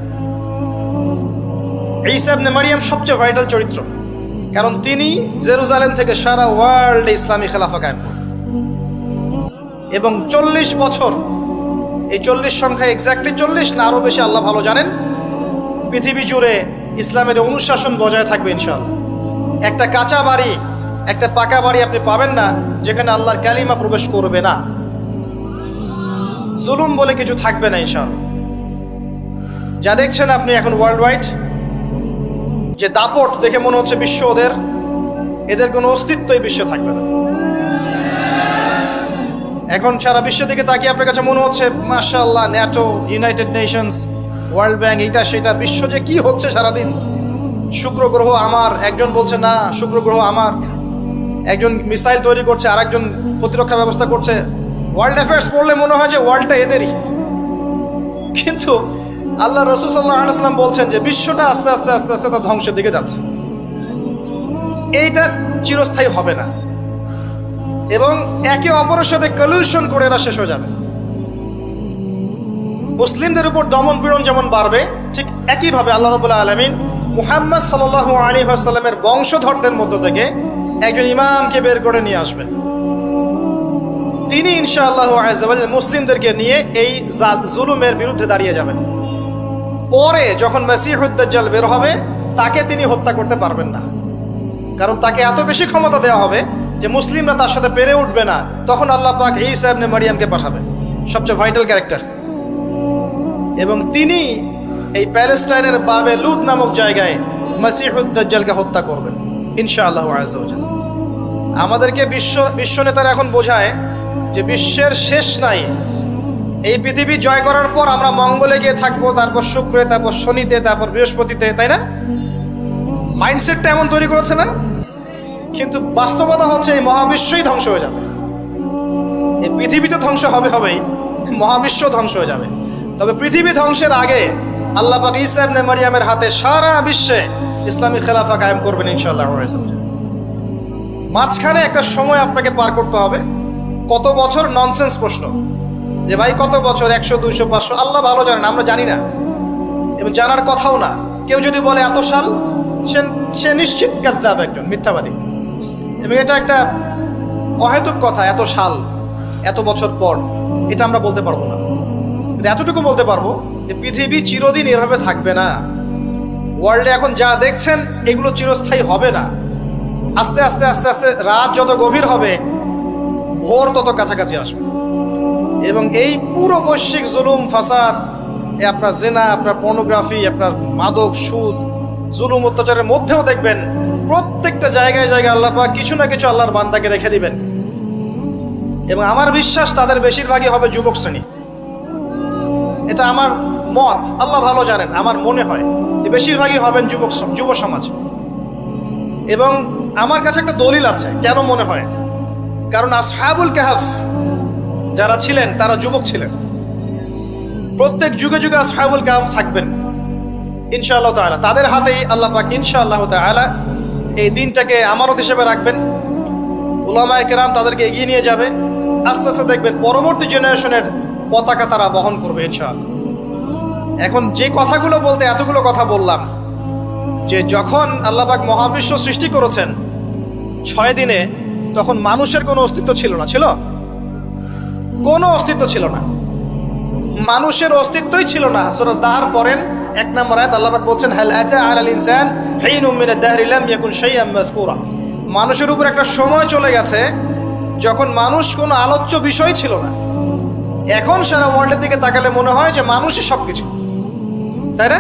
ঈসা ইবনে মারইয়াম সবচেয়ে ভাইটাল চরিত্র, কারণ তিনি জেরুজালেম থেকে সারা ওয়ার্ল্ডে ইসলামী খেলাফা কায়েম করেন এবং 40 বছর, এই 40 সংখ্যা এক্স্যাক্টলি 40 না আরো বেশি আল্লাহ ভালো জানেন, পৃথিবী জুড়ে ইসলামের অনুশাসন বজায় থাকবে ইনশাআল্লাহ। একটা কাঁচা বাড়ি, একটা পাকা বাড়ি আপনি পাবেন না যেখানে আল্লাহর কালিমা প্রবেশ করবে না, জুলুম বলে কিছু থাকবে না ইনশাআল্লাহ। যা দেখছেন আপনি এখন ওয়ার্ল্ড ওয়াইড যে দাপট, দেখে মনে হচ্ছে বিশ্ব এদের কোনো অস্তিত্বই বিশ্বে থাকবে না। এখন সারা বিশ্বের দিকে তাকিয়ে আপনার কাছে মনে হচ্ছে মাশাআল্লাহ, NATO, United Nations, world bank, এইটা সেটা, বিশ্ব যে কি হচ্ছে সারাদিন। শুক্র গ্রহ আমার, একজন বলছে না শুক্র গ্রহ আমার, একজন মিসাইল তৈরি করছে, আরেকজন প্রতিরক্ষা ব্যবস্থা করছে। ওয়ার্ল্ড অ্যাফেয়ার্স পড়লে মনে হয় যে ওয়ার্ল্ডটা এদেরই, কিন্তু আল্লাহ রাসূল সাল্লাল্লাহু আলাইহি ওয়াসাল্লাম বলছেন যে বিশ্বটা আস্তে আস্তে আস্তে আস্তে তার ধ্বংসের দিকে যাচ্ছে। এইটা চিরস্থায়ী হবে না এবং একে অপরের সাথে কলিউশন করে এরা শেষ হয়ে যাবে। মুসলিমদের উপর দমন পীড়ন যেমন বাড়বে, ঠিক একইভাবে আল্লাহ রাব্বুল আলামিন মুহাম্মদ সাল্লাল্লাহু আলাইহি ওয়াসাল্লামের বংশধরদের মধ্য থেকে একজন ইমামকে বের করে নিয়ে আসবেন। তিনি ইনশাআল্লাহ আযজা ওয়া জাল মুসলিমদেরকে নিয়ে এই জুলুমের বিরুদ্ধে দাঁড়িয়ে যাবেন। পরে যখন মাসিহুদ দাজ্জাল বের হবে, তাকে তিনি হত্যা করতে পারবেন না, কারণ তাকে এত বেশি ক্ষমতা দেওয়া হবে যে মুসলিমরা তার সাথে পেরে উঠবে না। তখন আল্লাহ পাক ঈসা ইবনে মারইয়ামকে পাঠাবেন, সবচেয়ে ভাইটাল ক্যারেক্টার, এবং তিনি এই প্যালেস্টাইনের বাবে লুদ নামক জায়গায় মাসিহুদ দাজ্জালকে হত্যা করবেন ইনশাআল্লাহ আযজা ওয়া জাল। আমাদেরকে বিশ্ব নেতারা এখন বোঝায় যে বিশ্বের শেষ নাই, এই পৃথিবী জয় করার পর আমরা মঙ্গলে গিয়ে থাকবো, তারপর শুক্রে, তারপর শনিতে, তারপর বৃহস্পতিতে, তাই না? মাইন্ডসেটটা এমন তৈরি করেছে না? কিন্তু বাস্তবতা হচ্ছে এই মহাবিশ্বই ধ্বংস হয়ে যাবে। এই পৃথিবী তো ধ্বংস হবেই, মহাবিশ্ব ধ্বংস হয়ে যাবে। তবে পৃথিবী ধ্বংসের আগে আল্লাহ পাক ঈসা ইবনে মারইয়ামের হাতে সারা বিশ্বে ইসলামী খেলাফা কায়েম করবেন ইনশাআল্লাহ। মাঝখানে একটা সময় আপনাকে পার করতে হবে। কত বছর? ননসেন্স প্রশ্ন। যে ভাই কত বছর, 100, 200, 500, আল্লাহ ভালো জানেন, আমরা জানি না এবং জানার কথাও না। কেউ যদি বলে এত সাল, সে নিশ্চিত কাযযাব, একজন মিথ্যাবাদী। এবং এটা একটা অহেতুক কথা, এত সাল, এত বছর পর, এটা আমরা বলতে পারবো না। কিন্তু এতটুকু বলতে পারবো যে পৃথিবী চিরদিন এভাবে থাকবে না। ওয়ার্ল্ডে এখন যা দেখছেন এগুলো চিরস্থায়ী হবে না। আস্তে আস্তে আস্তে আস্তে রাত যত গভীর হবে, ভোর তত কাছাকাছি আসবে। এবং এই পুরো বৈশ্বিক জুলুম ফাসাদ, আপনার জেনা, আপনার পর্নোগ্রাফি, আপনার মাদক, সুদ, জুলুম অত্যাচারের মধ্যেও দেখবেন প্রত্যেকটা জায়গায় জায়গায় আল্লাহ পাক কিছু না কিছু আল্লাহর বান্দাকে রেখে দিবেন। এবং আমার বিশ্বাস তাদের বেশিরভাগই হবে যুবক শ্রেণী। এটা আমার মত, আল্লাহ ভালো জানেন। আমার মনে হয় যে বেশিরভাগই হবেন যুব সমাজ। এবং আমার কাছে একটা দলিল আছে কেন মনে হয়। কারণ আসহাবুল কাহফ যারা ছিলেন তারা যুবক ছিলেন। প্রত্যেক যুগে যুগে আসহাবুল কাহফ থাকবেন ইনশাআল্লাহ তাআলা। তাদের হাতেই আল্লাহ পাক ইনশাআল্লাহ তাআলা এই দিনটাকে আমানত হিসেবে রাখবেন। উলামায়ে কেরাম তাদেরকে এগিয়ে নিয়ে যাবে। আস্তে আস্তে দেখবেন পরবর্তী জেনারেশনের পতাকা তারা বহন করবে ইনশাআল্লাহ। এখন যে কথাগুলো বলতে এতগুলো কথা বললাম, যে যখন আল্লাহ পাক মহাবিশ্ব সৃষ্টি করেছেন 6 দিনে, তখন মানুষের কোনো অস্তিত্ব ছিল না। ছিল? কোনো অস্তিত্ব ছিল না, মানুষের অস্তিত্বই ছিল না। সূরা দাহর পড়েন 1 নম্বর আয়াত, আল্লাহ পাক বলছেন হাল আতা আলাল ইনসান হিনুম মিনাদ দাহরি লাম ইয়াকুন শাইআন মাযকুরা। মানুষের উপর একটা সময় চলে গেছে যখন মানুষ কোনো আলোচ্য বিষয় ছিল না। এখন সারা ওয়ার্ল্ডের দিকে তাকালে মনে হয় যে মানুষই সবকিছু, তাই না?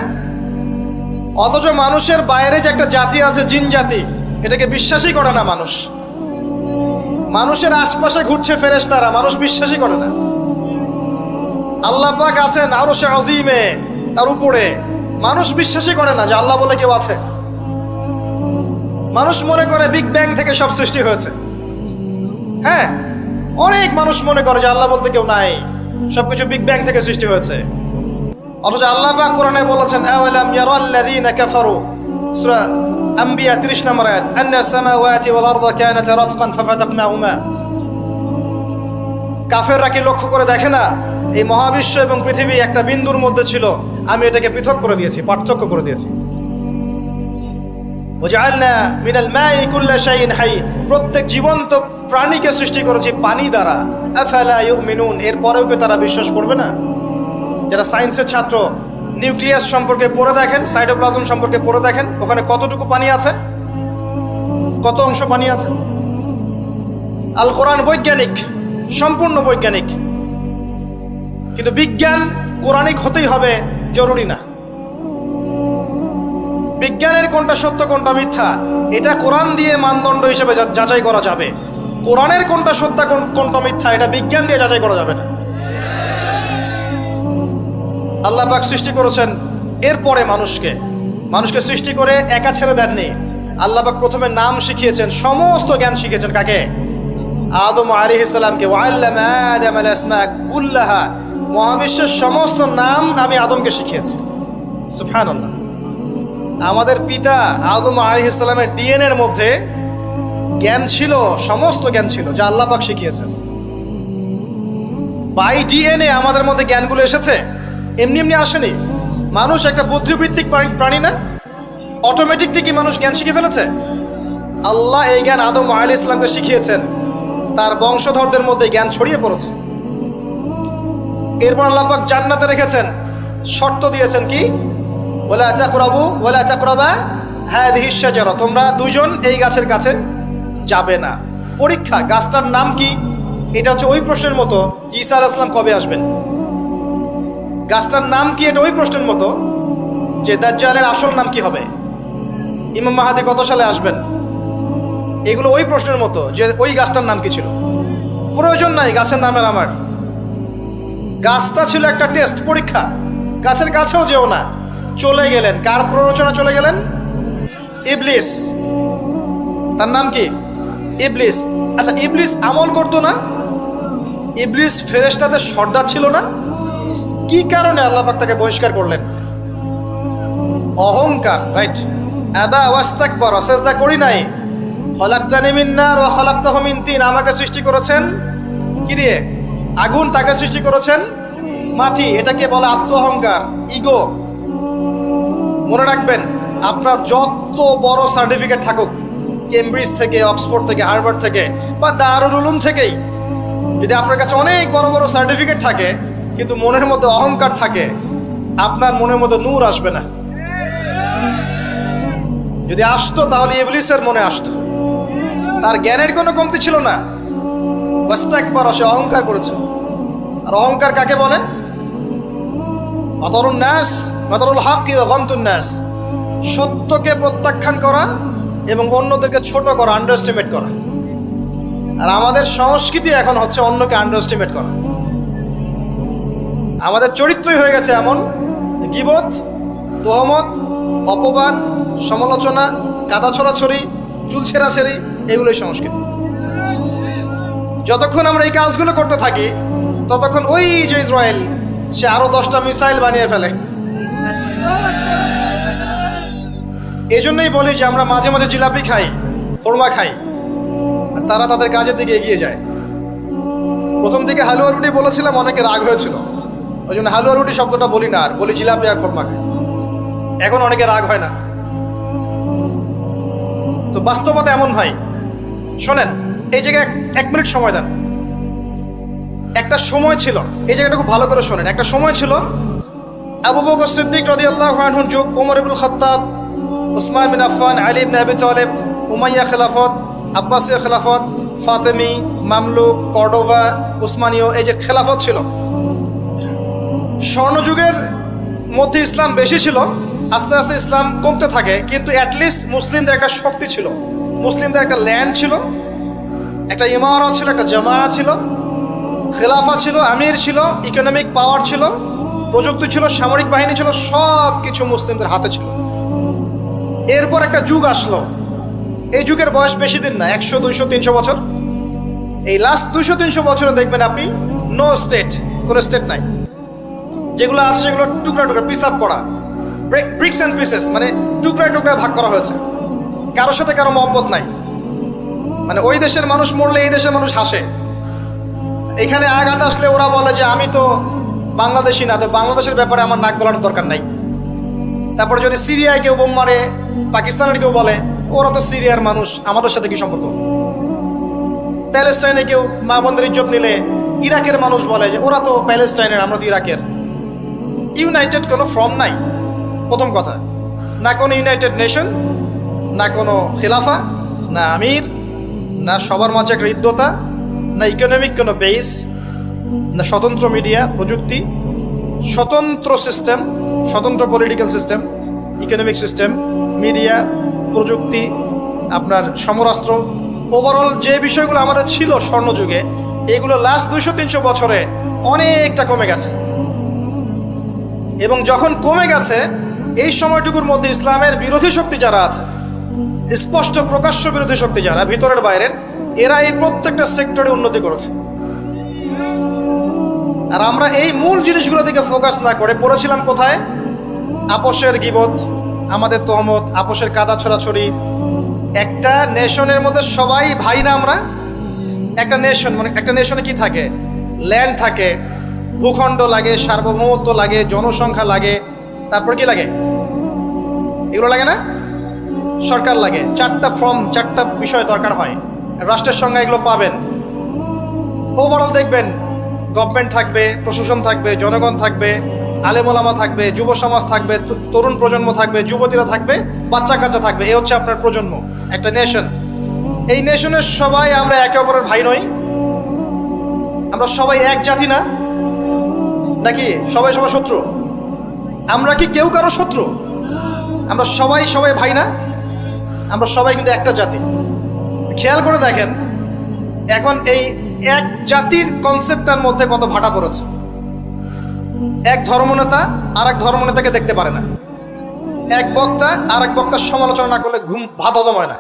অথচ মানুষের বাইরে যে একটা জাতি আছে, জিন জাতি, এটাকে বিশ্বাসই করে না মানুষ। মানুষের আশপাশে ঘুরছে ফেরেশতারা, মানুষ বিশ্বাসই করে না। আল্লাহ পাক আছেন আরশে আজিমে, তার উপরে, মানুষ বিশ্বাসই করে না যে আল্লাহ বলে কেউ আছে। মানুষ মনে করে বিগ ব্যাং থেকে সব সৃষ্টি হয়েছে। হ্যাঁ, অনেক মানুষ মনে করে যে আল্লাহ বলতে কেউ নাই, সবকিছু বিগ ব্যাং থেকে সৃষ্টি হয়েছে। অথচ আল্লাহ পাক কোরআনে বলেছেন আওয়ালাম ইয়ারাল্লাযীনা কাফারু, সূরা আম্বিয়া 30 নম্বর আয়াত, আন্নাস সামাওয়াতি ওয়াল আরদা কানাতা রাতকান ফাফাতাকনাহুমা। কাফেররা কি লক্ষ্য করে দেখে না এই মহাবিশ্ব এবং পৃথিবী একটা বিন্দুর মধ্যে ছিল, আমি এটাকে পৃথক করে দিয়েছি, পার্থক্য করে দিয়েছি। ওয়াজআলনা মিনাল মাই কুল্লা শাইইন হাই, প্রত্যেক জীবন্ত প্রাণীকে সৃষ্টি করেছি পানি দ্বারা। আফালা ইউমিনুন, এরপরেও কি তারা বিশ্বাস করবে না? যারা সায়েন্সের ছাত্র, নিউক্লিয়াস সম্পর্কে পড়ে দেখেন, সাইটোপ্লাজম সম্পর্কে পড়ে দেখেন, ওখানে কতটুকু পানি আছে, কত অংশ পানি আছে। আল কোরআন বৈজ্ঞানিক, সম্পূর্ণ বৈজ্ঞানিক, কিন্তু বিজ্ঞান কোরআনিক হতেই হবে জরুরি না। বিজ্ঞানের কোনটা সত্য কোনটা মিথ্যা এটা কোরআন দিয়ে মানদণ্ড হিসেবে যাচাই করা যাবে। কোরআনের কোনটা সত্য কোনটা মিথ্যা এটা বিজ্ঞান দিয়ে যাচাই করা যাবে না। আল্লাহ পাক সৃষ্টি করেছেন, এরপরে মানুষকে সৃষ্টি করে একা ছেড়ে দেননি। আল্লাহ পাক প্রথমে নাম শিখিয়েছেন, সমস্ত জ্ঞান শিখিয়েছেন কাকে? আদম আলাইহিস সালামকে। ওয়াল্লামা আদম আল আসমা কুল্লাহা, মহাবিশ্বের সমস্ত নাম আমি আদমকে শিখিয়েছি। সুবহানাল্লাহ। আমাদের পিতা আদম আলাইহিস সালামের ডিএনএর মধ্যে জ্ঞান ছিল, সমস্ত জ্ঞান ছিল যা আল্লাহ পাক শিখিয়েছেন। বাই ডিএনএ আমাদের মধ্যে জ্ঞানগুলো এসেছে, এমনি এমনি আসেনি। মানুষ একটা বুদ্ধিবৃত্তিক প্রাণী না? অটোমেটিকলি কি মানুষ জ্ঞান শিখে ফেলেছে? আল্লাহ এই জ্ঞান আদম আলাইহিস সালামকে শিখিয়েছেন, তার বংশধরদের মধ্যে জ্ঞান ছড়িয়ে পড়েছে। এরপর আল্লাহ পাক জান্নাতে রেখেছেন, শর্ত দিয়েছেন কি? ওয়ালা তাকরাবু ওয়ালা তাকরাবা হাদিহিশ শাজারা, তোমরা দুজন এই গাছের কাছে যাবে না। পরীক্ষা, গাছটার নাম কি? এটা হচ্ছে ওই প্রশ্নের মতো ঈসা আলাইহিস সালাম কবে আসবেন। গাছটার নাম কি? এটা ওই প্রশ্নের মতো যে দাজ্জালের আসল নাম কি হবে, ইমাম মাহদী কত সালে আসবেন। এগুলো ওই প্রশ্নের মতো যে ওই গাছটার নাম কি ছিল। প্রয়োজন নাই গাছের নামের আমার। গাছটা ছিল একটা টেস্ট, পরীক্ষা। গাছের কাছেও যেও না। চলে গেলেন, কার প্ররোচনা চলে গেলেন? ইবলিস। তার নাম কি? ইবলিস। আচ্ছা, ইবলিস আমল করতো না? ইবলিস ফেরেশতাদের সর্দার ছিল না? কি কারণে আল্লাহ পাক তাকে বহিষ্কার করলেন? অহংকার, রাইট। আবা ওয়াস্তাকবার, সিজদা করি নাই। খলাকতানি মিন নার ওয়া খলাকতাহু মিন তিন, আমাকে সৃষ্টি করেছেন কি দিয়ে? আগুন তাকে সৃষ্টি করেছেন মাটি, এটাকে বলে আত্ম অহংকার, ইগো। মনে রাখবেন, আপনার যত বড় সার্টিফিকেট থাকুক, কেমব্রিজ থেকে, অক্সফোর্ড থেকে, হার্ভার্ড থেকে বা দারুল উলুম থেকেই, যদি আপনার কাছে অনেক বড় বড় সার্টিফিকেট থাকে কিন্তু মনের মধ্যে অহংকার থাকে, আপনার মনের মধ্যে নূর আসবে না। যদি আসতো তাহলে ইবলিসের মনে আসতো। তার জ্ঞানের কোনো কমতি ছিল না, ওয়াস্তাকবার, সে অহংকার করেছে। আর অহংকার কাকে বলে? মাতারুন নাস, মাতারুল হক ওয়া গামতুন নাস, সত্যকে প্রত্যাখ্যান করা এবং অন্যদেরকে ছোট করা, আন্ডারএস্টিমেট করা। আর আমাদের সংস্কৃতি এখন হচ্ছে অন্যকে আন্ডারএস্টিমেট করা। আমাদের চরিত্রই হয়ে গেছে এমন, গীবত, তোহমত, অপবাদ, সমালোচনা, কাদা ছড়াছড়ি, চুল ছেঁড়াছেড়ি, এগুলোই সংস্কৃতি। যতক্ষণ আমরা এই কাজগুলো করতে থাকি ততক্ষণ ওই যে ইসরায়েল, সে আরো 10টা মিসাইল বানিয়ে ফেলে। এই জন্যই বলি যে আমরা মাঝে মাঝে জিলাপি খাই, খোরমা খাই, আর তারা তাদের কাজের দিকে এগিয়ে যায়। প্রথম দিকে হালুয়া রুটি বলেছিলাম, অনেকে রাগ হয়েছিল, ওই জন্য হালুয়া রুটি শব্দটা বলি না, আর বলি জিলাপি আর খোরমা খাই। এখন অনেকে রাগ হয় না। তো বাস্তবতা এমন ভাই, শোনেন, এই জায়গায় 1 মিনিট সময় দেন। একটা সময় ছিল, এই জায়গাটা খুব ভালো করে শোনেন, একটা সময় ছিল আবু বকর সিদ্দিক রাদিয়াল্লাহু আনহুর যুগ, ওমর ইবনুল খাত্তাব, উসমান বিন আফফান, আলী ইবনে আবি তালেব, উমাইয়া খেলাফত, আব্বাসীয় খেলাফত, ফাতেমি, মামলুক, কর্ডোভা, উসমানীয়, এই যে খেলাফত ছিল। স্বর্ণযুগের মধ্যে ইসলাম বেশি ছিল, আস্তে আস্তে ইসলাম কমতে থাকে, কিন্তু অ্যাটলিস্ট মুসলিমদের একটা শক্তি ছিল, মুসলিমদের একটা ল্যান্ড ছিল, একটা ইমারত ছিল, একটা জামায়া ছিল, খেলাফা ছিল, আমির ছিল, ইকোনমিক পাওয়ার ছিল, প্রযুক্তি ছিল, সামরিক বাহিনী ছিল, সব কিছু মুসলিমদের হাতে ছিল। এরপর একটা যুগ আসলো, এই যুগের বয়স বেশি দিন না, 100, 200, 300 বছর। এই লাস্ট 200-300 বছরে দেখবেন আপনি নো স্টেট, কোনো স্টেট নাই। যেগুলো আছে সেগুলো টুকরা টুকরা, পিস আপ করা, ব্রিক্স অ্যান্ড পিসেস, মানে টুকরায় টুকরায় ভাগ করা হয়েছে। কারোর সাথে কারো মহব্বত নাই, মানে ওই দেশের মানুষ মরলে এই দেশের মানুষ হাসে। এখানে আঘাত আসলে ওরা বলে যে আমি তো বাংলাদেশি না, তো বাংলাদেশের ব্যাপারে আমার নাক গলানোর দরকার নাই। তারপরে যদি সিরিয়ায় কেউ বোম মারে, পাকিস্তানের কেউ বলে ওরা তো সিরিয়ার মানুষ, আমাদের সাথে কি সম্পর্ক? প্যালেস্টাইনে কেউ মা বোনদের ইজ্জত নিলে ইরাকের মানুষ বলে যে ওরা তো প্যালেস্টাইনের, আমরা তো ইরাকের। ইউনাইটেড কোনো ফর্ম নাই, প্রথম কথা। না কোনো ইউনাইটেড নেশন, না কোনো খেলাফা, না আমির, না সবার মাঝে একটা হৃদ্যতা, না ইকোনমিক কোনো বেস, না স্বতন্ত্র মিডিয়া প্রযুক্তি, স্বতন্ত্র সিস্টেম, স্বতন্ত্র political system, economic system, media, প্রযুক্তি, আপনার সমরাস্ত্র, ওভারঅল যে বিষয়গুলো আমাদের ছিল স্বর্ণযুগে, এগুলো লাস্ট 200-300 বছরে অনেকটা কমে গেছে। এবং যখন কমে গেছে, এই সময়টুকুর মধ্যে ইসলামের বিরোধী শক্তি যারা আছে, স্পষ্ট প্রকাশ্য বিরোধী শক্তি যারা ভিতরের বাইরের, এরা এই প্রত্যেকটা সেক্টরে উন্নতি করেছে। আর আমরা এই মূল জিনিসগুলো দিকে ফোকাস না করে পড়েছিলাম কোথায়? আপোষের গীবত, আমাদের তহমত, আপোষের কাদা ছড়াছড়ি। একটা নেশনের মধ্যে সবাই ভাই না আমরা? একটা নেশন, মানে একটা নেশনে কি থাকে? ল্যান্ড থাকে, ভূখণ্ড লাগে, সার্বভৌমত্ব লাগে, জনসংখ্যা লাগে, তারপর কি লাগে? এগুলো লাগে না? সরকার লাগে, 4টা বিষয় দরকার হয়। রাষ্ট্রের সঙ্গে এগুলো পাবেন। ওভারঅল দেখবেন গভর্নমেন্ট থাকবে, প্রশাসন থাকবে, জনগণ থাকবে, আলেমোলামা থাকবে, যুব সমাজ থাকবে, তরুণ প্রজন্ম থাকবে, যুবতীরা থাকবে, বাচ্চা কাচ্চা থাকবে। এই হচ্ছে আপনার প্রজন্ম, একটা নেশন। এই নেশনের সবাই আমরা একে অপরের ভাই নই? আমরা সবাই এক জাতি না? নাকি সবাই সবার শত্রু? আমরা কি কেউ কারো শত্রু? আমরা সবাই ভাই না? আমরা সবাই কিন্তু একটা জাতি। খেয়াল করে দেখেন এখন এই এক জাতির কনসেপ্টটার মধ্যে কত ভাটা পড়েছে। এক ধর্মনেতা আর এক ধর্মনেতাকে দেখতে পারে না, এক বক্তা আর এক বক্তার সমালোচনা না করলে ভাত হজম হয় না।